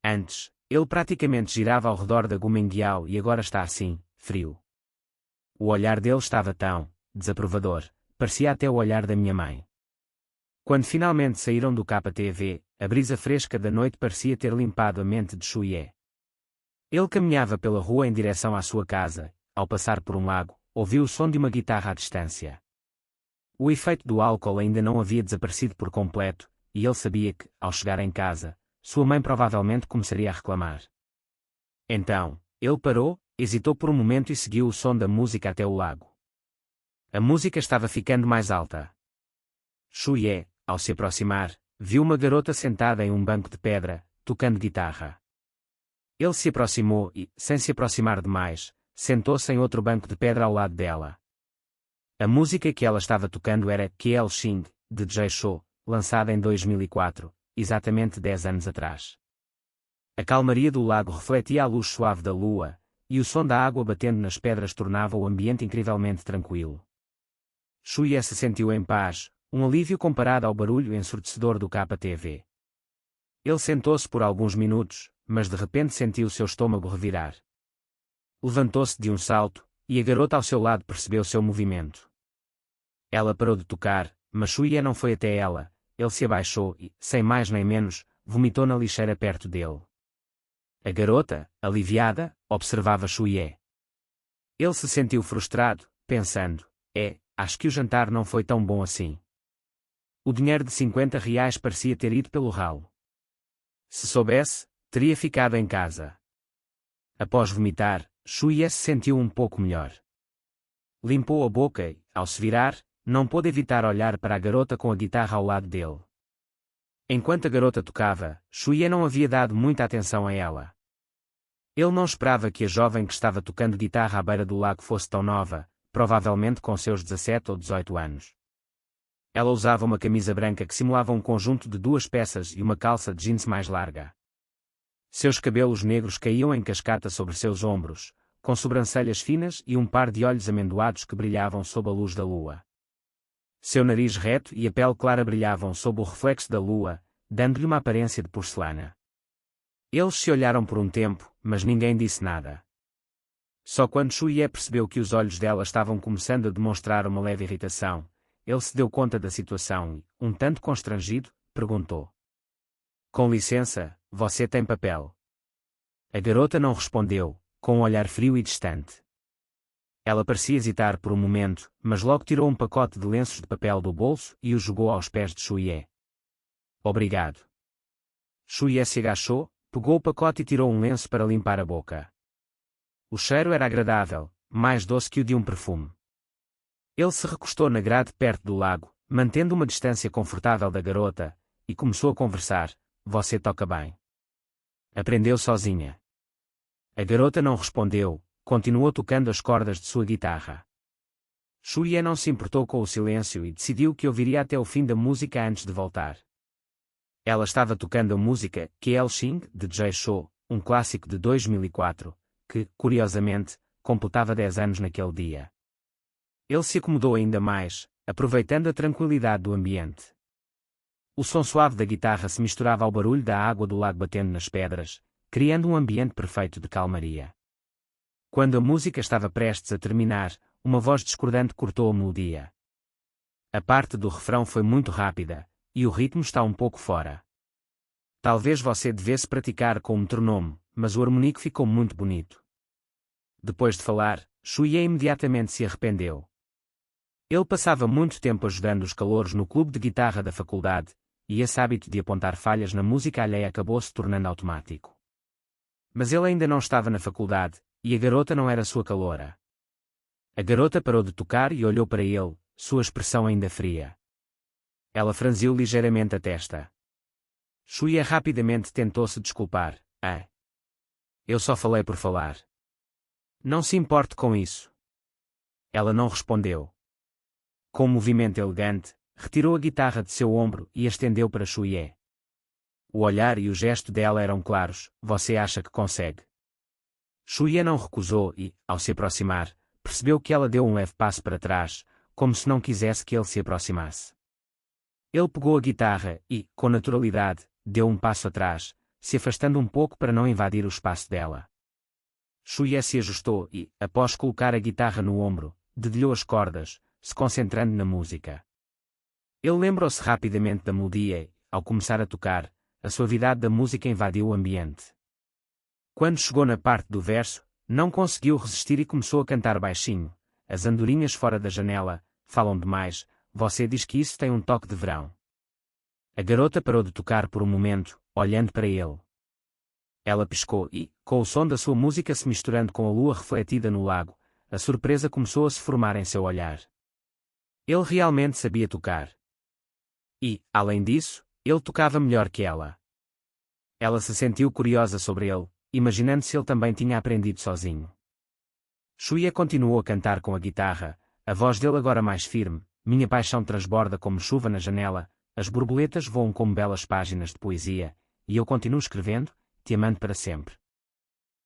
Antes, ele praticamente girava ao redor da Gumenguiao e agora está assim, frio. O olhar dele estava tão desaprovador, parecia até o olhar da minha mãe. Quando finalmente saíram do KTV, a brisa fresca da noite parecia ter limpado a mente de Shu Ye. Ele caminhava pela rua em direção à sua casa, ao passar por um lago, ouviu o som de uma guitarra à distância. O efeito do álcool ainda não havia desaparecido por completo, e ele sabia que, ao chegar em casa, sua mãe provavelmente começaria a reclamar. Então, ele parou, hesitou por um momento e seguiu o som da música até o lago. A música estava ficando mais alta. Shu Ye, ao se aproximar, viu uma garota sentada em um banco de pedra, tocando guitarra. Ele se aproximou e, sem se aproximar demais, sentou-se em outro banco de pedra ao lado dela. A música que ela estava tocando era Kiel Xing, de Jay Chou, lançada em 2004, exatamente 10 anos atrás. A calmaria do lago refletia a luz suave da lua, e o som da água batendo nas pedras tornava o ambiente incrivelmente tranquilo. Shu Ye se sentiu em paz, um alívio comparado ao barulho ensurdecedor do KTV. Ele sentou-se por alguns minutos, mas de repente sentiu seu estômago revirar. Levantou-se de um salto, e a garota ao seu lado percebeu seu movimento. Ela parou de tocar, mas Shu Ye não foi até ela. Ele se abaixou e, sem mais nem menos, vomitou na lixeira perto dele. A garota, aliviada, observava Shu Ye. Ele se sentiu frustrado, pensando: acho que o jantar não foi tão bom assim. O dinheiro de 50 reais parecia ter ido pelo ralo. Se soubesse, teria ficado em casa. Após vomitar, Shu Ye se sentiu um pouco melhor. Limpou a boca e, ao se virar, não pôde evitar olhar para a garota com a guitarra ao lado dele. Enquanto a garota tocava, Shu Ye não havia dado muita atenção a ela. Ele não esperava que a jovem que estava tocando guitarra à beira do lago fosse tão nova, provavelmente com seus 17 ou 18 anos. Ela usava uma camisa branca que simulava um conjunto de 2 peças e uma calça de jeans mais larga. Seus cabelos negros caíam em cascata sobre seus ombros, com sobrancelhas finas e um par de olhos amendoados que brilhavam sob a luz da lua. Seu nariz reto e a pele clara brilhavam sob o reflexo da lua, dando-lhe uma aparência de porcelana. Eles se olharam por um tempo, mas ninguém disse nada. Só quando Shu Ye percebeu que os olhos dela estavam começando a demonstrar uma leve irritação, ele se deu conta da situação e, um tanto constrangido, perguntou: com licença, você tem papel? A garota não respondeu, com um olhar frio e distante. Ela parecia hesitar por um momento, mas logo tirou um pacote de lenços de papel do bolso e o jogou aos pés de Shu Ye. Obrigado. Shu Ye se agachou, pegou o pacote e tirou um lenço para limpar a boca. O cheiro era agradável, mais doce que o de um perfume. Ele se recostou na grade perto do lago, mantendo uma distância confortável da garota, e começou a conversar. Você toca bem. Aprendeu sozinha. A garota não respondeu, continuou tocando as cordas de sua guitarra. Shuye não se importou com o silêncio e decidiu que ouviria até o fim da música antes de voltar. Ela estava tocando a música Kiel Xing de Jay Chou, um clássico de 2004, que, curiosamente, completava 10 anos naquele dia. Ele se acomodou ainda mais, aproveitando a tranquilidade do ambiente. O som suave da guitarra se misturava ao barulho da água do lago batendo nas pedras, criando um ambiente perfeito de calmaria. Quando a música estava prestes a terminar, uma voz discordante cortou a melodia. A parte do refrão foi muito rápida, e o ritmo está um pouco fora. Talvez você devesse praticar com o metronome, mas o harmônico ficou muito bonito. Depois de falar, Shuye imediatamente se arrependeu. Ele passava muito tempo ajudando os calouros no clube de guitarra da faculdade, e esse hábito de apontar falhas na música alheia acabou se tornando automático. Mas ele ainda não estava na faculdade, e a garota não era sua caloura. A garota parou de tocar e olhou para ele, sua expressão ainda fria. Ela franziu ligeiramente a testa. Shuye rapidamente tentou se desculpar. Eu só falei por falar. Não se importe com isso. Ela não respondeu. Com um movimento elegante, retirou a guitarra de seu ombro e a estendeu para Shuye. O olhar e o gesto dela eram claros. Você acha que consegue? Shuye não recusou e, ao se aproximar, percebeu que ela deu um leve passo para trás, como se não quisesse que ele se aproximasse. Ele pegou a guitarra e, com naturalidade, deu um passo atrás, se afastando um pouco para não invadir o espaço dela. Shuye se ajustou e, após colocar a guitarra no ombro, dedilhou as cordas, se concentrando na música. Ele lembrou-se rapidamente da melodia e, ao começar a tocar, a suavidade da música invadiu o ambiente. Quando chegou na parte do verso, não conseguiu resistir e começou a cantar baixinho. As andorinhas fora da janela falam demais. Você diz que isso tem um toque de verão. A garota parou de tocar por um momento, olhando para ele. Ela piscou e, com o som da sua música se misturando com a lua refletida no lago, a surpresa começou a se formar em seu olhar. Ele realmente sabia tocar. E, além disso, ele tocava melhor que ela. Ela se sentiu curiosa sobre ele, imaginando se ele também tinha aprendido sozinho. Shuye continuou a cantar com a guitarra, a voz dele agora mais firme. Minha paixão transborda como chuva na janela, as borboletas voam como belas páginas de poesia, e eu continuo escrevendo, te amando para sempre.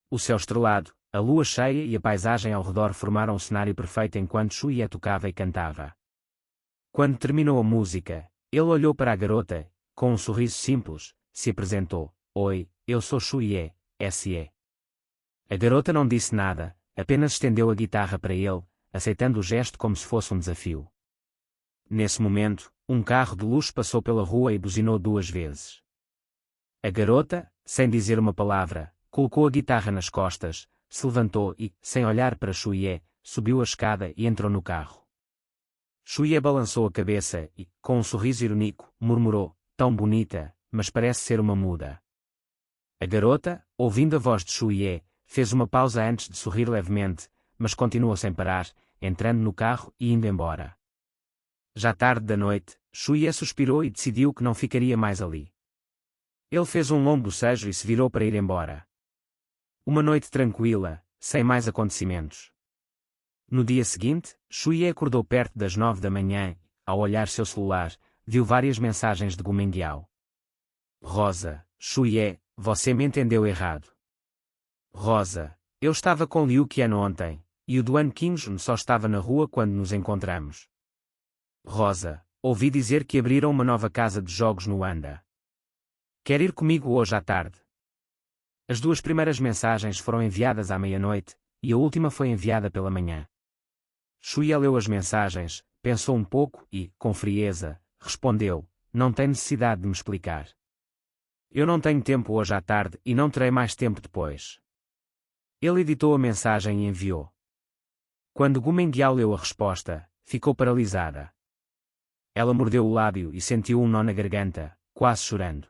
O céu estrelado, a lua cheia e a paisagem ao redor formaram um cenário perfeito enquanto Shuye tocava e cantava. Quando terminou a música, ele olhou para a garota, com um sorriso simples, se apresentou. Oi, eu sou Shuye, S.E. A garota não disse nada, apenas estendeu a guitarra para ele, aceitando o gesto como se fosse um desafio. Nesse momento, um carro de luxo passou pela rua e buzinou 2 vezes. A garota, sem dizer uma palavra, colocou a guitarra nas costas, se levantou e, sem olhar para Shuye, subiu a escada e entrou no carro. Shuye balançou a cabeça e, com um sorriso irônico, murmurou, tão bonita, mas parece ser uma muda. A garota, ouvindo a voz de Shuye, fez uma pausa antes de sorrir levemente, mas continuou sem parar, entrando no carro e indo embora. Já tarde da noite, Shuye suspirou e decidiu que não ficaria mais ali. Ele fez um longo bocejo e se virou para ir embora. Uma noite tranquila, sem mais acontecimentos. No dia seguinte, Shuye acordou perto das 9 da manhã e, ao olhar seu celular, viu várias mensagens de Gumengyao. Rosa, Shuye, você me entendeu errado. Rosa, eu estava com Liu Qian ontem, e o Duan Qingjun só estava na rua quando nos encontramos. Rosa, ouvi dizer que abriram uma nova casa de jogos no Anda. Quer ir comigo hoje à tarde? As 2 primeiras mensagens foram enviadas à meia-noite, e a última foi enviada pela manhã. Shuye leu as mensagens, pensou um pouco e, com frieza, respondeu, não tem necessidade de me explicar. Eu não tenho tempo hoje à tarde e não terei mais tempo depois. Ele editou a mensagem e enviou. Quando Gumengyao leu a resposta, ficou paralisada. Ela mordeu o lábio e sentiu um nó na garganta, quase chorando.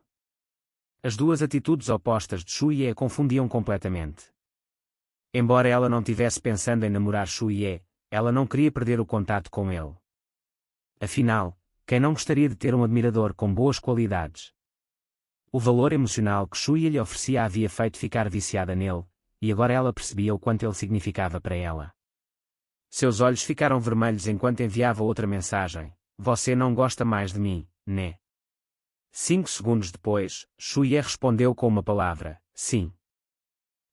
As duas atitudes opostas de Shuye a confundiam completamente. Embora ela não tivesse pensando em namorar Shuye, ela não queria perder o contato com ele. Afinal, quem não gostaria de ter um admirador com boas qualidades? O valor emocional que Shuye lhe oferecia a havia feito ficar viciada nele, e agora ela percebia o quanto ele significava para ela. Seus olhos ficaram vermelhos enquanto enviava outra mensagem: "Você não gosta mais de mim, né?" 5 segundos depois, Shuye respondeu com uma palavra: "Sim."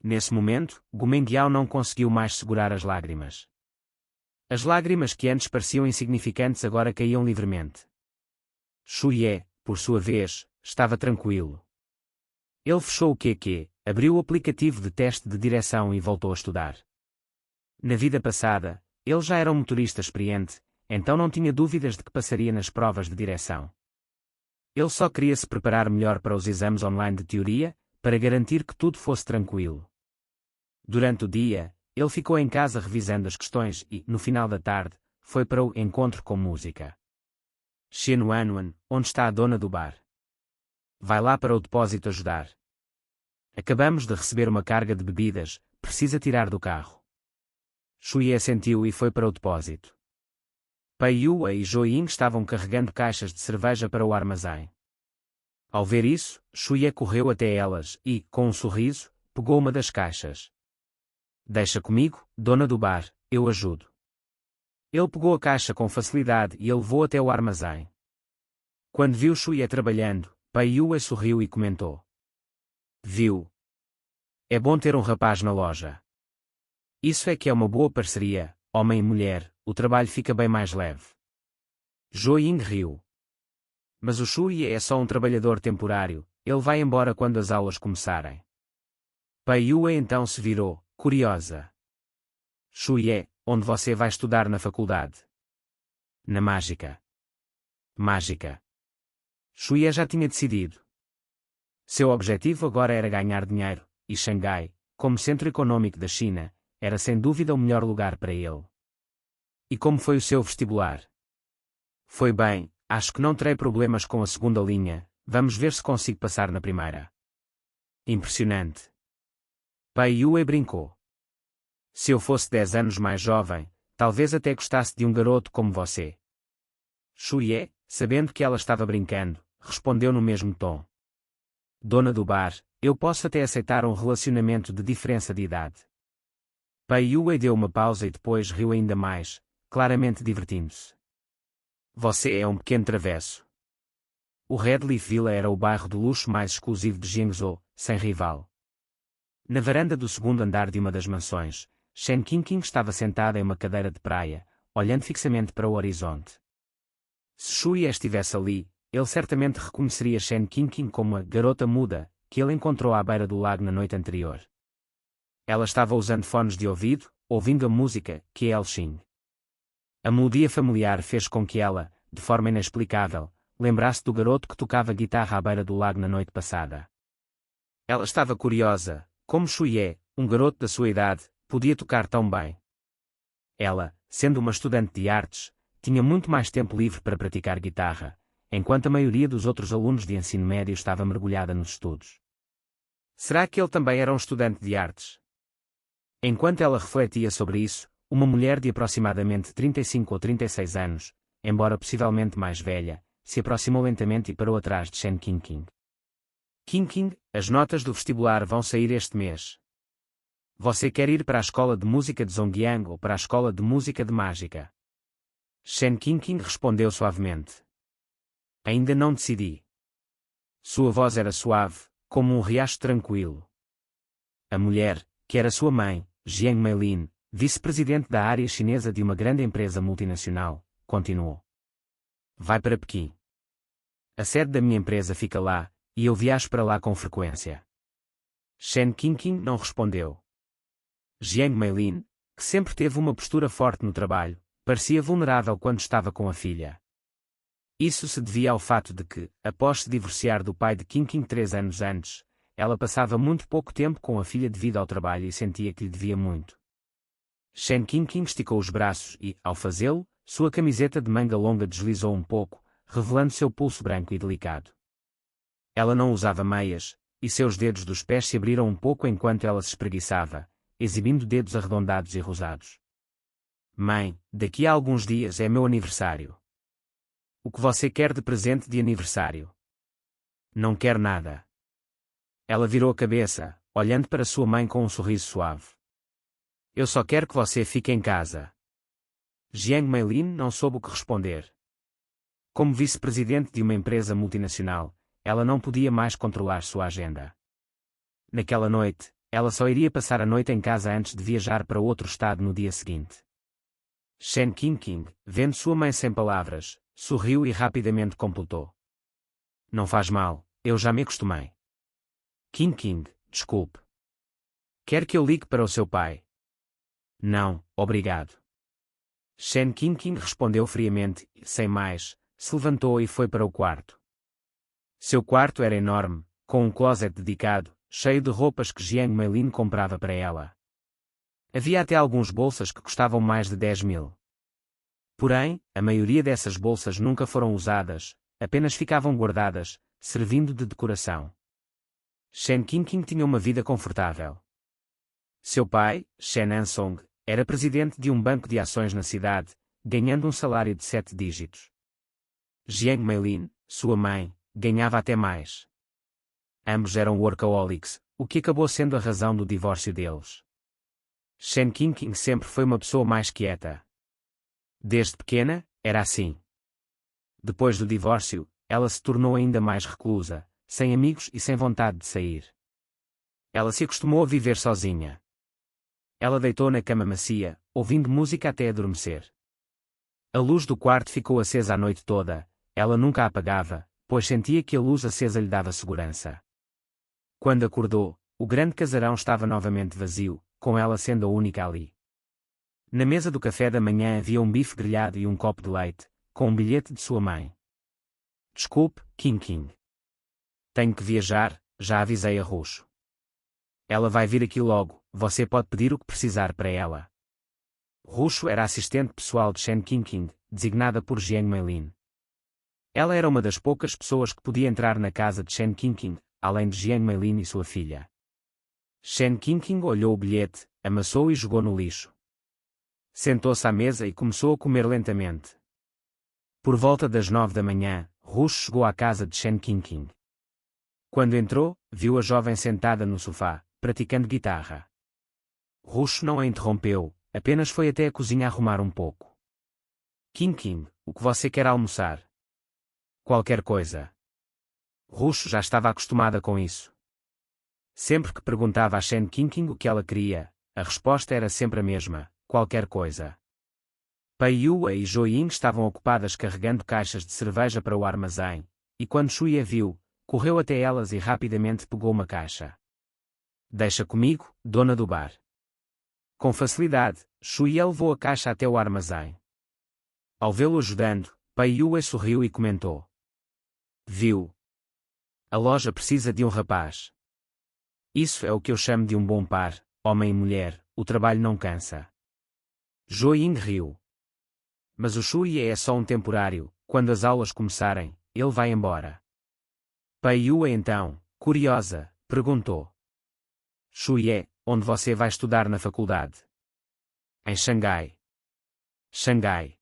Nesse momento, Gumengyao não conseguiu mais segurar as lágrimas. As lágrimas que antes pareciam insignificantes agora caíam livremente. Shuye, por sua vez, estava tranquilo. Ele fechou o QQ, abriu o aplicativo de teste de direção e voltou a estudar. Na vida passada, ele já era um motorista experiente, então não tinha dúvidas de que passaria nas provas de direção. Ele só queria se preparar melhor para os exames online de teoria, para garantir que tudo fosse tranquilo. Durante o dia, ele ficou em casa revisando as questões e, no final da tarde, foi para o encontro com música. Shen Wanwan, onde está a dona do bar? Vai lá para o depósito ajudar. Acabamos de receber uma carga de bebidas, precisa tirar do carro. Shuye assentiu e foi para o depósito. Pei Yue e Zhou Ying estavam carregando caixas de cerveja para o armazém. Ao ver isso, Shuye correu até elas e, com um sorriso, pegou uma das caixas. "Deixa comigo, dona do bar, eu ajudo." Ele pegou a caixa com facilidade e a levou até o armazém. Quando viu Shuye trabalhando, Pei Yue sorriu e comentou: "Viu? É bom ter um rapaz na loja. Isso é que é uma boa parceria, homem e mulher, o trabalho fica bem mais leve." Zhou Ying riu. "Mas o Shuye é só um trabalhador temporário, ele vai embora quando as aulas começarem." Pei Yue então se virou, curiosa. "Shuye, onde você vai estudar na faculdade?" "Na Mágica." "Mágica." Shuye já tinha decidido. Seu objetivo agora era ganhar dinheiro, e Xangai, como centro econômico da China, era sem dúvida o melhor lugar para ele. "E como foi o seu vestibular?" "Foi bem, acho que não terei problemas com a segunda linha, vamos ver se consigo passar na primeira." "Impressionante." Pei Yue brincou. "Se eu fosse 10 anos mais jovem, talvez até gostasse de um garoto como você." Shuye, sabendo que ela estava brincando, respondeu no mesmo tom: "Dona do bar, eu posso até aceitar um relacionamento de diferença de idade." Pei Yue deu uma pausa e depois riu ainda mais, claramente divertindo-se. "Você é um pequeno travesso." O Red Leaf Villa era o bairro de luxo mais exclusivo de Jiangzhou, sem rival. Na varanda do segundo andar de uma das mansões, Shen Qingqing estava sentada em uma cadeira de praia, olhando fixamente para o horizonte. Se Shuye estivesse ali, ele certamente reconheceria Shen Qingqing como a garota muda que ele encontrou à beira do lago na noite anterior. Ela estava usando fones de ouvido, ouvindo a música Qielxing. A melodia familiar fez com que ela, de forma inexplicável, lembrasse do garoto que tocava guitarra à beira do lago na noite passada. Ela estava curiosa, como Shuye, um garoto da sua idade, podia tocar tão bem. Ela, sendo uma estudante de artes, tinha muito mais tempo livre para praticar guitarra, enquanto a maioria dos outros alunos de ensino médio estava mergulhada nos estudos. Será que ele também era um estudante de artes? Enquanto ela refletia sobre isso, uma mulher de aproximadamente 35 ou 36 anos, embora possivelmente mais velha, se aproximou lentamente e parou atrás de Shen Qingqing. "Qingqing, as notas do vestibular vão sair este mês. Você quer ir para a escola de música de Zhongyang ou para a escola de música de Mágica?" Shen Qingqing respondeu suavemente. "Ainda não decidi." Sua voz era suave, como um riacho tranquilo. A mulher, que era sua mãe, Jiang Meilin, vice-presidente da área chinesa de uma grande empresa multinacional, continuou: "Vai para Pequim. A sede da minha empresa fica lá, e eu viajo para lá com frequência." Shen Qingqing não respondeu. Jiang Meilin, que sempre teve uma postura forte no trabalho, parecia vulnerável quando estava com a filha. Isso se devia ao fato de que, após se divorciar do pai de Qingqing 3 anos antes, ela passava muito pouco tempo com a filha devido ao trabalho e sentia que lhe devia muito. Shen Qingqing esticou os braços e, ao fazê-lo, sua camiseta de manga longa deslizou um pouco, revelando seu pulso branco e delicado. Ela não usava meias, e seus dedos dos pés se abriram um pouco enquanto ela se espreguiçava, exibindo dedos arredondados e rosados. Mãe, daqui a alguns dias é meu aniversário. O que você quer de presente de aniversário? Não quer nada. Ela virou a cabeça, olhando para sua mãe com um sorriso suave. Eu só quero que você fique em casa. Jiang Meilin não soube o que responder. Como vice-presidente de uma empresa multinacional, ela não podia mais controlar sua agenda. Naquela noite, ela só iria passar a noite em casa antes de viajar para outro estado no dia seguinte. Shen Qingqing, vendo sua mãe sem palavras, sorriu e rapidamente completou. Não faz mal, eu já me acostumei. Qingqing, desculpe. Quer que eu ligue para o seu pai? Não, obrigado. Shen Qingqing respondeu friamente e, sem mais, se levantou e foi para o quarto. Seu quarto era enorme, com um closet dedicado, cheio de roupas que Jiang Meilin comprava para ela. Havia até algumas bolsas que custavam mais de 10.000. Porém, a maioria dessas bolsas nunca foram usadas, apenas ficavam guardadas, servindo de decoração. Shen Qingqing tinha uma vida confortável. Seu pai, Shen Ansong, era presidente de um banco de ações na cidade, ganhando um salário de 7 dígitos. Jiang Meilin, sua mãe, ganhava até mais. Ambos eram workaholics, o que acabou sendo a razão do divórcio deles. Shen Qingqing sempre foi uma pessoa mais quieta. Desde pequena, era assim. Depois do divórcio, ela se tornou ainda mais reclusa, sem amigos e sem vontade de sair. Ela se acostumou a viver sozinha. Ela deitou na cama macia, ouvindo música até adormecer. A luz do quarto ficou acesa a noite toda, ela nunca a apagava, pois sentia que a luz acesa lhe dava segurança. Quando acordou, o grande casarão estava novamente vazio, com ela sendo a única ali. Na mesa do café da manhã havia um bife grelhado e um copo de leite, com um bilhete de sua mãe. Desculpe, Qingqing. Tenho que viajar, já avisei a Ruxo. Ela vai vir aqui logo, você pode pedir o que precisar para ela. Ruxo era assistente pessoal de Shen Qingqing, designada por Jiang Meilin. Ela era uma das poucas pessoas que podia entrar na casa de Shen Qingqing, além de Jiang Meilin e sua filha. Shen Qingqing olhou o bilhete, amassou e jogou no lixo. Sentou-se à mesa e começou a comer lentamente. Por volta das 9 da manhã, Ruxo chegou à casa de Shen Qingqing. Quando entrou, viu a jovem sentada no sofá, praticando guitarra. Ruxo não a interrompeu, apenas foi até a cozinha arrumar um pouco. Qingqing, o que você quer almoçar? Qualquer coisa. Ruxo já estava acostumada com isso. Sempre que perguntava a Shen Qingqing o que ela queria, a resposta era sempre a mesma, qualquer coisa. Pei Yue e Zhou Ying estavam ocupadas carregando caixas de cerveja para o armazém, e quando Shui a viu, correu até elas e rapidamente pegou uma caixa. Deixa comigo, dona do bar. Com facilidade, Shui levou a caixa até o armazém. Ao vê-lo ajudando, Pei Yue sorriu e comentou. Viu? A loja precisa de um rapaz. Isso é o que eu chamo de um bom par, homem e mulher, o trabalho não cansa. Zhou Ying riu. Mas o Shui é só um temporário, quando as aulas começarem, ele vai embora. Pei Yue então, curiosa, perguntou. Shui, onde você vai estudar na faculdade? Em Xangai. Xangai.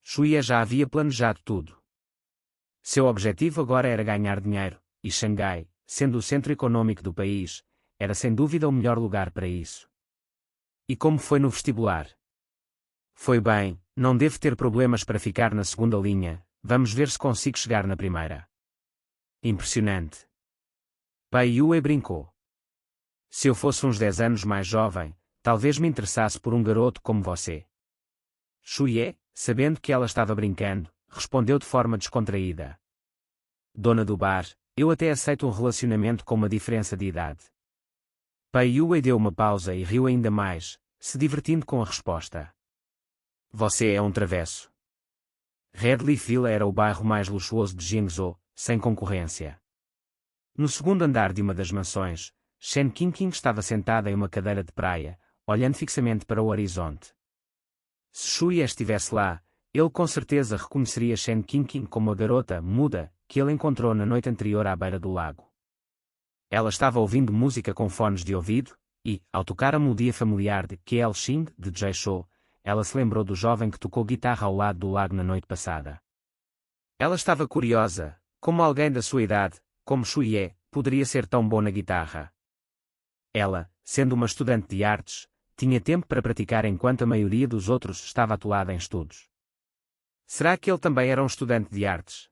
Shui já havia planejado tudo. Seu objetivo agora era ganhar dinheiro, e Xangai, sendo o centro econômico do país, era sem dúvida o melhor lugar para isso. E como foi no vestibular? Foi bem, não devo ter problemas para ficar na segunda linha, vamos ver se consigo chegar na primeira. Impressionante. Pei Yue brincou. Se eu fosse uns 10 anos mais jovem, talvez me interessasse por um garoto como você. Shui, sabendo que ela estava brincando, respondeu de forma descontraída. Dona do bar, eu até aceito um relacionamento com uma diferença de idade. Pei Yue deu uma pausa e riu ainda mais, se divertindo com a resposta. Você é um travesso. Redleaf Villa era o bairro mais luxuoso de Jingzhou, sem concorrência. No segundo andar de uma das mansões, Shen Qingqing estava sentada em uma cadeira de praia, olhando fixamente para o horizonte. Se Shui estivesse lá, ele com certeza reconheceria Shen Qingqing como a garota muda que ele encontrou na noite anterior à beira do lago. Ela estava ouvindo música com fones de ouvido, e, ao tocar a melodia familiar de Kiel Shing, de Jay Chou, ela se lembrou do jovem que tocou guitarra ao lado do lago na noite passada. Ela estava curiosa, como alguém da sua idade, como Shuye, poderia ser tão bom na guitarra. Ela, sendo uma estudante de artes, tinha tempo para praticar enquanto a maioria dos outros estava atolada em estudos. Será que ele também era um estudante de artes?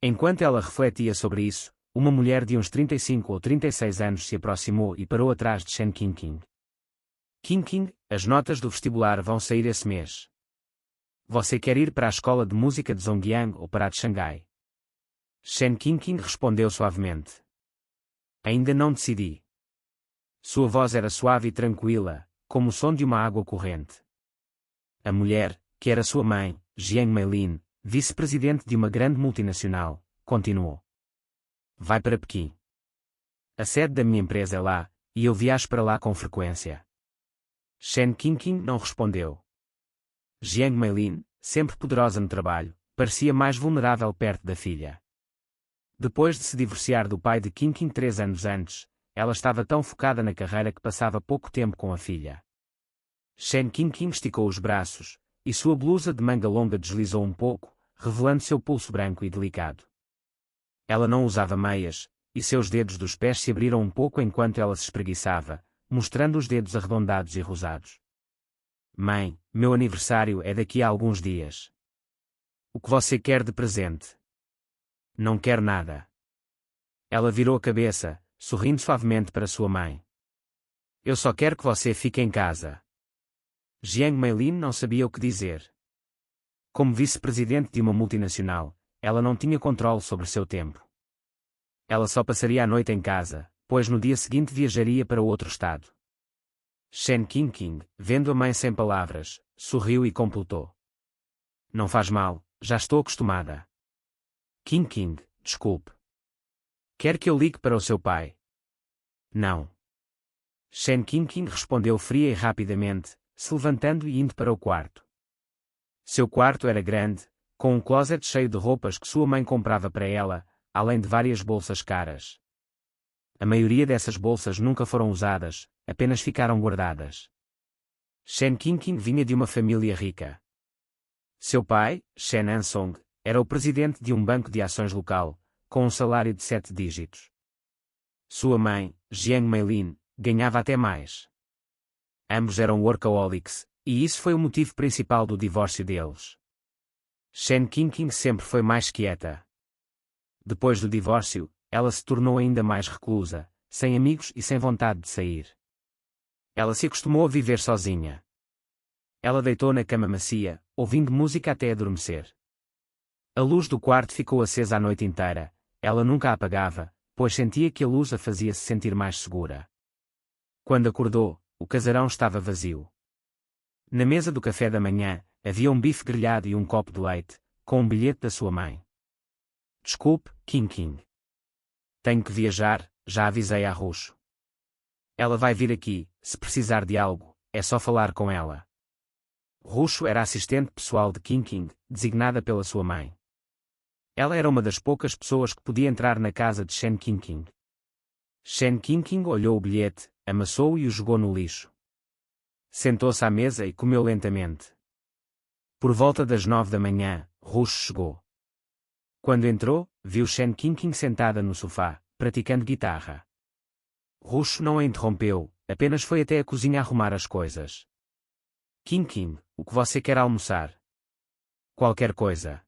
Enquanto ela refletia sobre isso, uma mulher de uns 35 ou 36 anos se aproximou e parou atrás de Shen Qingqing. Qingqing, as notas do vestibular vão sair esse mês. Você quer ir para a escola de música de Zhongyang ou para a de Xangai? Shen Qingqing respondeu suavemente. Ainda não decidi. Sua voz era suave e tranquila, como o som de uma água corrente. A mulher, que era sua mãe, Jiang Meilin, vice-presidente de uma grande multinacional, continuou. Vai para Pequim. A sede da minha empresa é lá, e eu viajo para lá com frequência. Shen Qingqing não respondeu. Jiang Meilin, sempre poderosa no trabalho, parecia mais vulnerável perto da filha. Depois de se divorciar do pai de Qingqing 3 anos antes, ela estava tão focada na carreira que passava pouco tempo com a filha. Shen Qingqing esticou os braços, e sua blusa de manga longa deslizou um pouco, revelando seu pulso branco e delicado. Ela não usava meias, e seus dedos dos pés se abriram um pouco enquanto ela se espreguiçava, mostrando os dedos arredondados e rosados. Mãe, meu aniversário é daqui a alguns dias. O que você quer de presente? Não quero nada. Ela virou a cabeça, sorrindo suavemente para sua mãe. Eu só quero que você fique em casa. Jiang Meilin não sabia o que dizer. Como vice-presidente de uma multinacional, ela não tinha controle sobre seu tempo. Ela só passaria a noite em casa, pois no dia seguinte viajaria para outro estado. Shen Qingqing, vendo a mãe sem palavras, sorriu e completou. Não faz mal, já estou acostumada. Qingqing, desculpe. Quer que eu ligue para o seu pai? Não. Shen Qingqing respondeu fria e rapidamente, se levantando e indo para o quarto. Seu quarto era grande, com um closet cheio de roupas que sua mãe comprava para ela, além de várias bolsas caras. A maioria dessas bolsas nunca foram usadas, apenas ficaram guardadas. Shen Qingqing vinha de uma família rica. Seu pai, Shen Ansong, era o presidente de um banco de ações local, com um salário de 7 dígitos. Sua mãe, Jiang Meilin, ganhava até mais. Ambos eram workaholics, e isso foi o motivo principal do divórcio deles. Shen Qingqing sempre foi mais quieta. Depois do divórcio, ela se tornou ainda mais reclusa, sem amigos e sem vontade de sair. Ela se acostumou a viver sozinha. Ela deitou na cama macia, ouvindo música até adormecer. A luz do quarto ficou acesa a noite inteira, ela nunca a apagava, pois sentia que a luz a fazia se sentir mais segura. Quando acordou, o casarão estava vazio. Na mesa do café da manhã, havia um bife grelhado e um copo de leite, com um bilhete da sua mãe. Desculpe, Qingqing. Tenho que viajar, já avisei a Ruxo. Ela vai vir aqui, se precisar de algo, é só falar com ela. Ruxo era assistente pessoal de Qingqing, designada pela sua mãe. Ela era uma das poucas pessoas que podia entrar na casa de Shen Qingqing. Shen Qingqing olhou o bilhete, amassou-o e o jogou no lixo. Sentou-se à mesa e comeu lentamente. Por volta das 9 da manhã, Ruxo chegou. Quando entrou, viu Shen Qingqing sentada no sofá, praticando guitarra. Ruxo não a interrompeu, apenas foi até a cozinha arrumar as coisas. Qingqing, o que você quer almoçar? Qualquer coisa.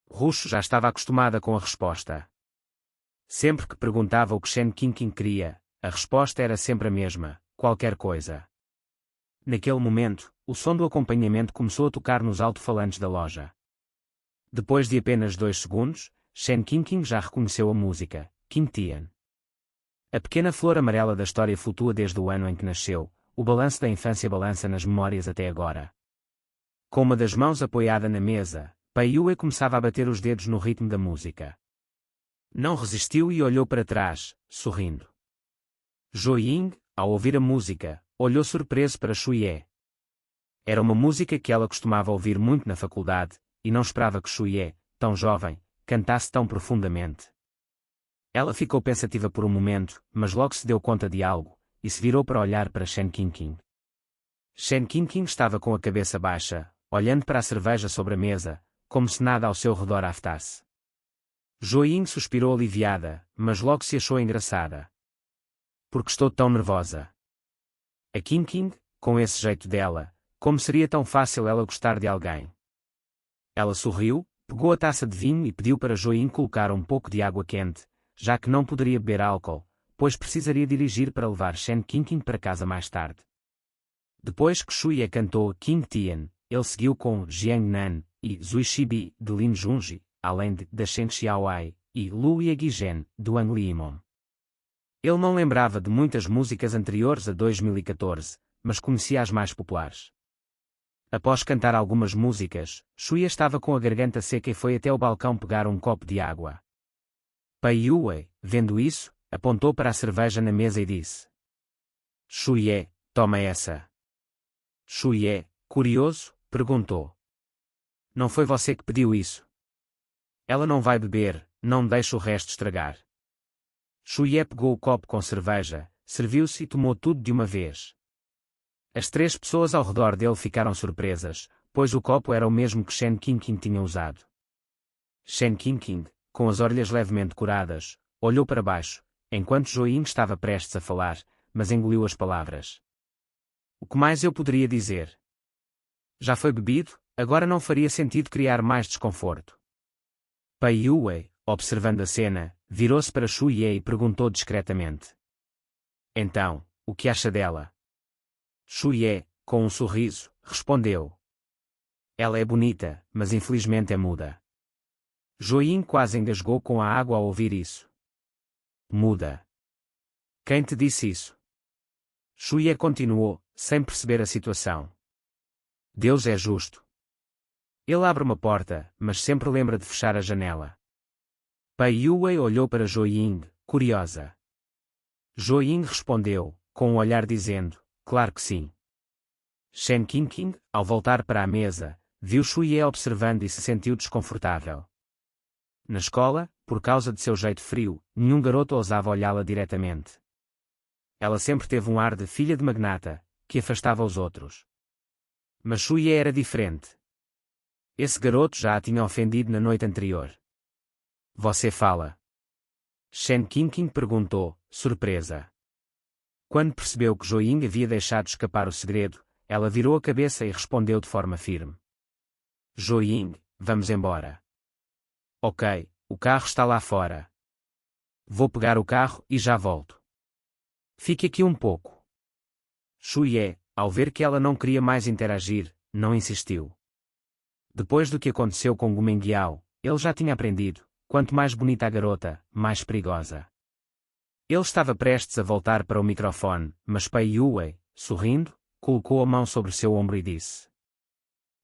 Ruxo já estava acostumada com a resposta. Sempre que perguntava o que Shen Qingqing queria, a resposta era sempre a mesma, qualquer coisa. Naquele momento, o som do acompanhamento começou a tocar nos alto-falantes da loja. Depois de apenas 2 segundos, Shen Qingqing já reconheceu a música, Qingtian. A pequena flor amarela da história flutua desde o ano em que nasceu, o balanço da infância balança nas memórias até agora. Com uma das mãos apoiada na mesa, Pai Yue começava a bater os dedos no ritmo da música. Não resistiu e olhou para trás, sorrindo. Zhou Ying, ao ouvir a música, olhou surpreso para Shuye. Era uma música que ela costumava ouvir muito na faculdade, e não esperava que Shuye, tão jovem, cantasse tão profundamente. Ela ficou pensativa por um momento, mas logo se deu conta de algo, e se virou para olhar para Shen Qingqing. Shen Qingqing estava com a cabeça baixa, olhando para a cerveja sobre a mesa, como se nada ao seu redor a afetasse. Zhou Ying suspirou aliviada, mas logo se achou engraçada. Porque estou tão nervosa. A Qingqing, com esse jeito dela, como seria tão fácil ela gostar de alguém. Ela sorriu, pegou a taça de vinho e pediu para Zhou Ying colocar um pouco de água quente, já que não poderia beber álcool, pois precisaria dirigir para levar Shen Qingqing para casa mais tarde. Depois que Shu Ye cantou King Tian, ele seguiu com Jiang Nan e Zui Shibi de Lin Junji, além de Shen Xiaowai e Lu Yegizhen do Wang Liimong. Ele não lembrava de muitas músicas anteriores a 2014, mas conhecia as mais populares. Após cantar algumas músicas, Shu Ye estava com a garganta seca e foi até o balcão pegar um copo de água. Pai Yue, vendo isso, apontou para a cerveja na mesa e disse: Shu Ye, toma essa. Shu Ye, curioso, perguntou: Não foi você que pediu isso? Ela não vai beber, não deixe o resto estragar. Shu Ye pegou o copo com cerveja, serviu-se e tomou tudo de uma vez. As três pessoas ao redor dele ficaram surpresas, pois o copo era o mesmo que Shen Qingqing tinha usado. Shen Qingqing, com as orelhas levemente coradas, olhou para baixo, enquanto Zhou Ying estava prestes a falar, mas engoliu as palavras. O que mais eu poderia dizer? Já foi bebido, agora não faria sentido criar mais desconforto. Pai Yue, observando a cena, virou-se para Shu Ye e perguntou discretamente: Então, o que acha dela? Shu Ye, com um sorriso, respondeu: Ela é bonita, mas infelizmente é muda. Zhou Ying quase engasgou com a água ao ouvir isso. Muda. Quem te disse isso? Shu Ye continuou, sem perceber a situação. Deus é justo. Ele abre uma porta, mas sempre lembra de fechar a janela. Pai Yue olhou para Zhou Ying, curiosa. Zhou Ying respondeu, com um olhar dizendo: Claro que sim. Shen Qingqing, ao voltar para a mesa, viu Shu Ye observando e se sentiu desconfortável. Na escola, por causa de seu jeito frio, nenhum garoto ousava olhá-la diretamente. Ela sempre teve um ar de filha de magnata, que afastava os outros. Mas Shu Ye era diferente. Esse garoto já a tinha ofendido na noite anterior. Você fala? Shen Qingqing perguntou, surpresa. Quando percebeu que Zhou Ying havia deixado escapar o segredo, ela virou a cabeça e respondeu de forma firme. Zhou Ying, vamos embora. Ok, o carro está lá fora. Vou pegar o carro e já volto. Fique aqui um pouco. Shu Ye, ao ver que ela não queria mais interagir, não insistiu. Depois do que aconteceu com Gu Mengiao, ele já tinha aprendido: quanto mais bonita a garota, mais perigosa. Ele estava prestes a voltar para o microfone, mas Pai Yue, sorrindo, colocou a mão sobre seu ombro e disse: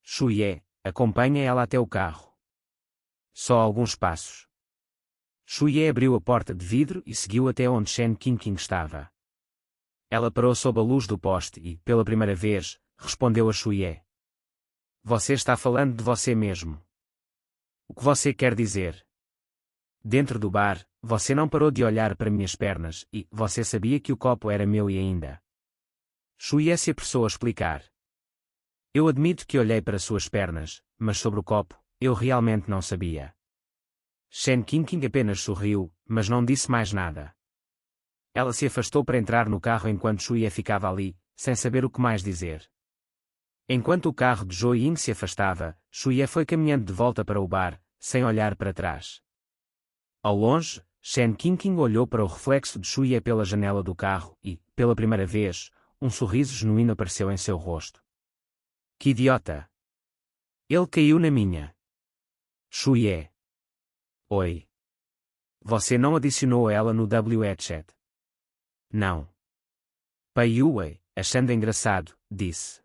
Shu Ye, acompanhe ela até o carro. Só alguns passos. Shu Ye abriu a porta de vidro e seguiu até onde Shen Qingqing estava. Ela parou sob a luz do poste e, pela primeira vez, respondeu a Shu Ye: Você está falando de você mesmo. O que você quer dizer? Dentro do bar, você não parou de olhar para minhas pernas e você sabia que o copo era meu e ainda. Shu Ye se apressou a explicar. Eu admito que olhei para suas pernas, mas sobre o copo, eu realmente não sabia. Shen Qingqing apenas sorriu, mas não disse mais nada. Ela se afastou para entrar no carro enquanto Shu Ye ficava ali, sem saber o que mais dizer. Enquanto o carro de Zhou Ying se afastava, Shu Ye foi caminhando de volta para o bar, sem olhar para trás. Ao longe, Shen Qingqing olhou para o reflexo de Shu Ye pela janela do carro e, pela primeira vez, um sorriso genuíno apareceu em seu rosto. Que idiota! Ele caiu na minha. Shu Ye. Oi. Você não adicionou ela no WeChat? Não. Pai Yue, achando engraçado, disse.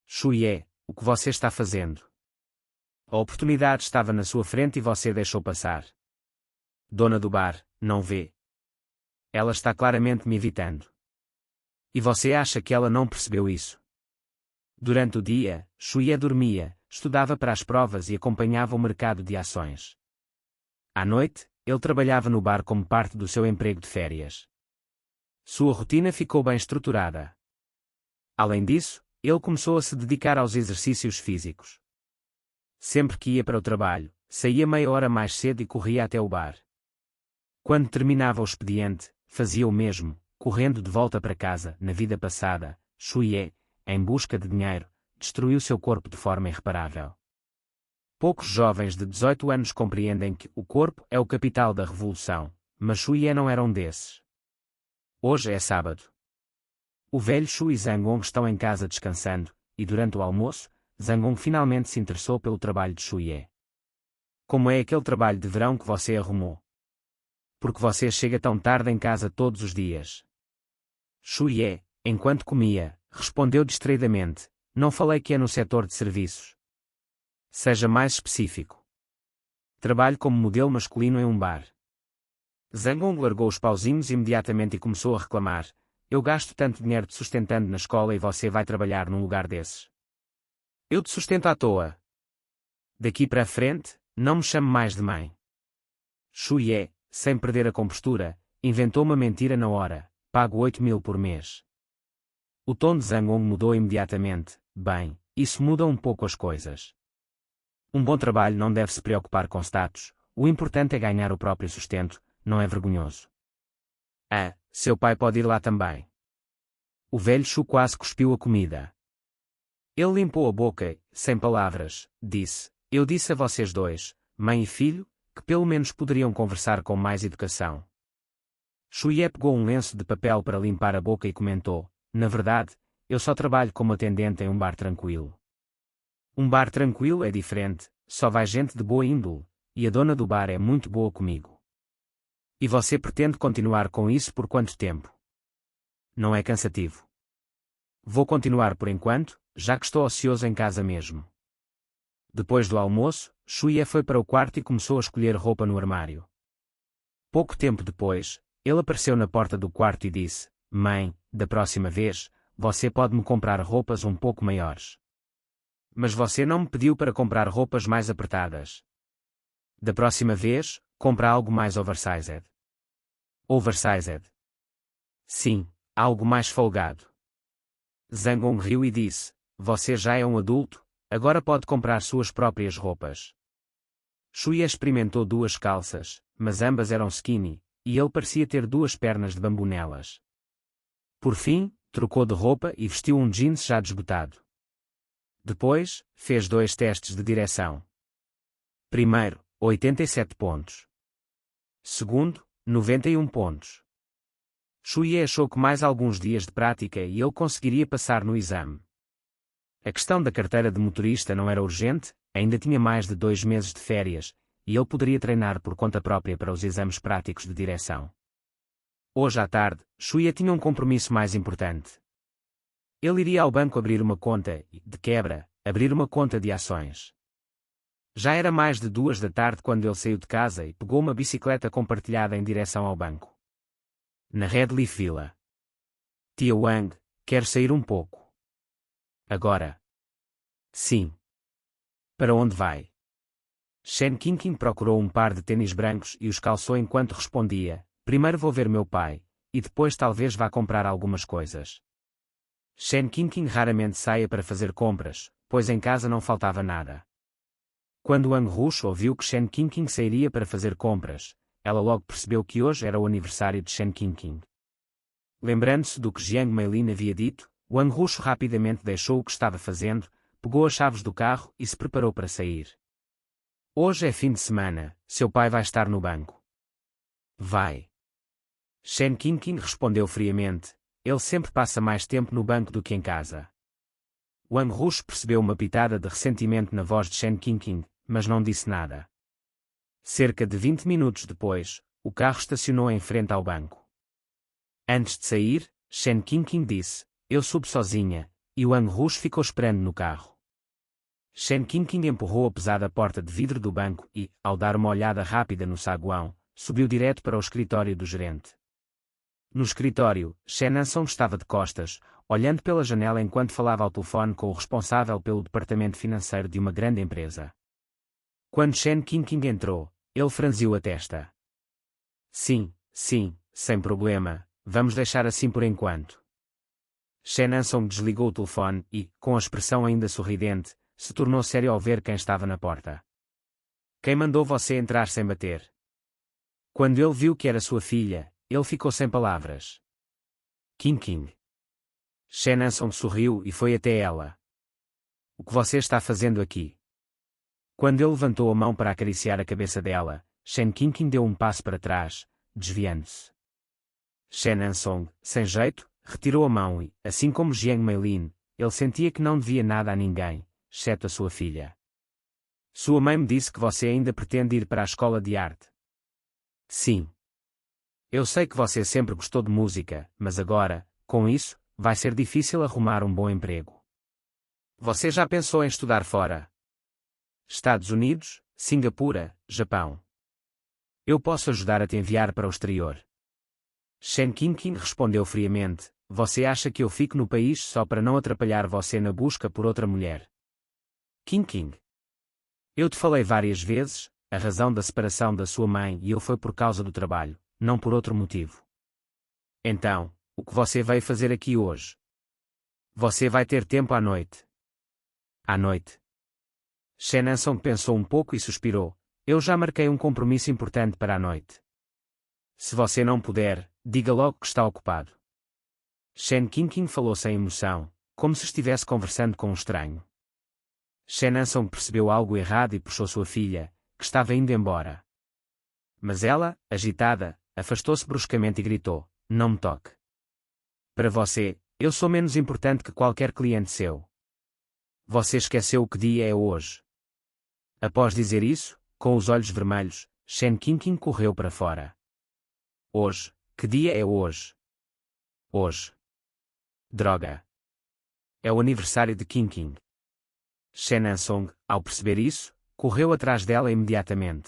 Shu Ye, o que você está fazendo? A oportunidade estava na sua frente e você deixou passar. Dona do bar, não vê? Ela está claramente me evitando. E você acha que ela não percebeu isso? Durante o dia, Shu Ye dormia, estudava para as provas e acompanhava o mercado de ações. À noite, ele trabalhava no bar como parte do seu emprego de férias. Sua rotina ficou bem estruturada. Além disso, ele começou a se dedicar aos exercícios físicos. Sempre que ia para o trabalho, saía meia hora mais cedo e corria até o bar. Quando terminava o expediente, fazia o mesmo, correndo de volta para casa. Na vida passada, Shuye, em busca de dinheiro, destruiu seu corpo de forma irreparável. Poucos jovens de 18 anos compreendem que o corpo é o capital da revolução, mas Shuye não era um desses. Hoje é sábado. O velho Shu e Zhang estão em casa descansando, e durante o almoço, Zhang finalmente se interessou pelo trabalho de Shuye. Como é aquele trabalho de verão que você arrumou? Porque você chega tão tarde em casa todos os dias. Shuye, enquanto comia, respondeu distraidamente, não falei que é no setor de serviços. Seja mais específico. Trabalho como modelo masculino em um bar. Zhang largou os pauzinhos imediatamente e começou a reclamar. Eu gasto tanto dinheiro te sustentando na escola e você vai trabalhar num lugar desses. Eu te sustento à toa. Daqui para a frente, não me chame mais de mãe. Shuye, sem perder a compostura, inventou uma mentira na hora. Pago 8.000 por mês. O tom de Zhang mudou imediatamente. Bem, isso muda um pouco as coisas. Um bom trabalho não deve se preocupar com status, o importante é ganhar o próprio sustento, não é vergonhoso. Ah, seu pai pode ir lá também. O velho Shu quase cuspiu a comida. Ele limpou a boca, sem palavras, disse, eu disse a vocês dois, mãe e filho, que pelo menos poderiam conversar com mais educação. Shuye pegou um lenço de papel para limpar a boca e comentou, na verdade, eu só trabalho como atendente em um bar tranquilo. Um bar tranquilo é diferente, só vai gente de boa índole, e a dona do bar é muito boa comigo. E você pretende continuar com isso por quanto tempo? Não é cansativo? Vou continuar por enquanto, já que estou ocioso em casa mesmo. Depois do almoço, Shuye foi para o quarto e começou a escolher roupa no armário. Pouco tempo depois, ele apareceu na porta do quarto e disse, mãe, da próxima vez, você pode me comprar roupas um pouco maiores. Mas você não me pediu para comprar roupas mais apertadas. Da próxima vez, compra algo mais oversized. Oversized. Sim, algo mais folgado. Zhang riu e disse, você já é um adulto, agora pode comprar suas próprias roupas. Shuye experimentou duas calças, mas ambas eram skinny, e ele parecia ter duas pernas de bambu nelas. Por fim, trocou de roupa e vestiu um jeans já desbotado. Depois, fez 2 testes de direção. Primeiro, 87 pontos. Segundo, 91 pontos. Shuye achou que mais alguns dias de prática e ele conseguiria passar no exame. A questão da carteira de motorista não era urgente, ainda tinha mais de 2 meses de férias, e ele poderia treinar por conta própria para os exames práticos de direção. Hoje à tarde, Shuye tinha um compromisso mais importante. Ele iria ao banco abrir uma conta e, de quebra, abrir uma conta de ações. Já era mais de 2 da tarde quando ele saiu de casa e pegou uma bicicleta compartilhada em direção ao banco. Na Redleaf Villa. Tia Wang, quer sair um pouco. Agora. Sim. Para onde vai? Shen Qingqing procurou um par de tênis brancos e os calçou enquanto respondia, primeiro vou ver meu pai, e depois talvez vá comprar algumas coisas. Shen Qingqing raramente saía para fazer compras, pois em casa não faltava nada. Quando Wang Rush ouviu que Shen Qingqing sairia para fazer compras, ela logo percebeu que hoje era o aniversário de Shen Qingqing. Lembrando-se do que Jiang Meilin havia dito, Wang Rush rapidamente deixou o que estava fazendo, pegou as chaves do carro e se preparou para sair. Hoje é fim de semana, seu pai vai estar no banco. Vai. Shen Qingqing respondeu friamente, ele sempre passa mais tempo no banco do que em casa. Wang Rush percebeu uma pitada de ressentimento na voz de Shen Qingqing, mas não disse nada. Cerca de 20 minutos depois, o carro estacionou em frente ao banco. Antes de sair, Shen Qingqing disse, eu subo sozinha, e Wang Rush ficou esperando no carro. Shen Qingqing empurrou a pesada porta de vidro do banco e, ao dar uma olhada rápida no saguão, subiu direto para o escritório do gerente. No escritório, Shen Ansong estava de costas, olhando pela janela enquanto falava ao telefone com o responsável pelo departamento financeiro de uma grande empresa. Quando Shen Qingqing entrou, ele franziu a testa. Sim, sem problema, vamos deixar assim por enquanto. Shen Ansong desligou o telefone e, com a expressão ainda sorridente, se tornou sério ao ver quem estava na porta. Quem mandou você entrar sem bater? Quando ele viu que era sua filha, ele ficou sem palavras. King. Shen Ansong sorriu e foi até ela. O que você está fazendo aqui? Quando ele levantou a mão para acariciar a cabeça dela, Shen King deu um passo para trás, desviando-se. Shen Ansong, sem jeito, retirou a mão e, assim como Jiang Meilin, ele sentia que não devia nada a ninguém, exceto a sua filha. Sua mãe me disse que você ainda pretende ir para a escola de arte. Sim. Eu sei que você sempre gostou de música, mas agora, com isso, vai ser difícil arrumar um bom emprego. Você já pensou em estudar fora? Estados Unidos, Singapura, Japão. Eu posso ajudar a te enviar para o exterior. Shen King respondeu friamente, você acha que eu fico no país só para não atrapalhar você na busca por outra mulher? King. Eu te falei várias vezes, a razão da separação da sua mãe e eu foi por causa do trabalho, não por outro motivo. Então, o que você veio fazer aqui hoje? Você vai ter tempo à noite. À noite. Shen Ansong pensou um pouco e suspirou, eu já marquei um compromisso importante para a noite. Se você não puder, diga logo que está ocupado. Shen King falou sem emoção, como se estivesse conversando com um estranho. Shen Ansong percebeu algo errado e puxou sua filha, que estava indo embora. Mas ela, agitada, afastou-se bruscamente e gritou, não me toque. Para você, eu sou menos importante que qualquer cliente seu. Você esqueceu o que dia é hoje. Após dizer isso, com os olhos vermelhos, Shen King correu para fora. Hoje, que dia é hoje? Hoje. Droga. É o aniversário de King. Shen Ansong, ao perceber isso, correu atrás dela imediatamente.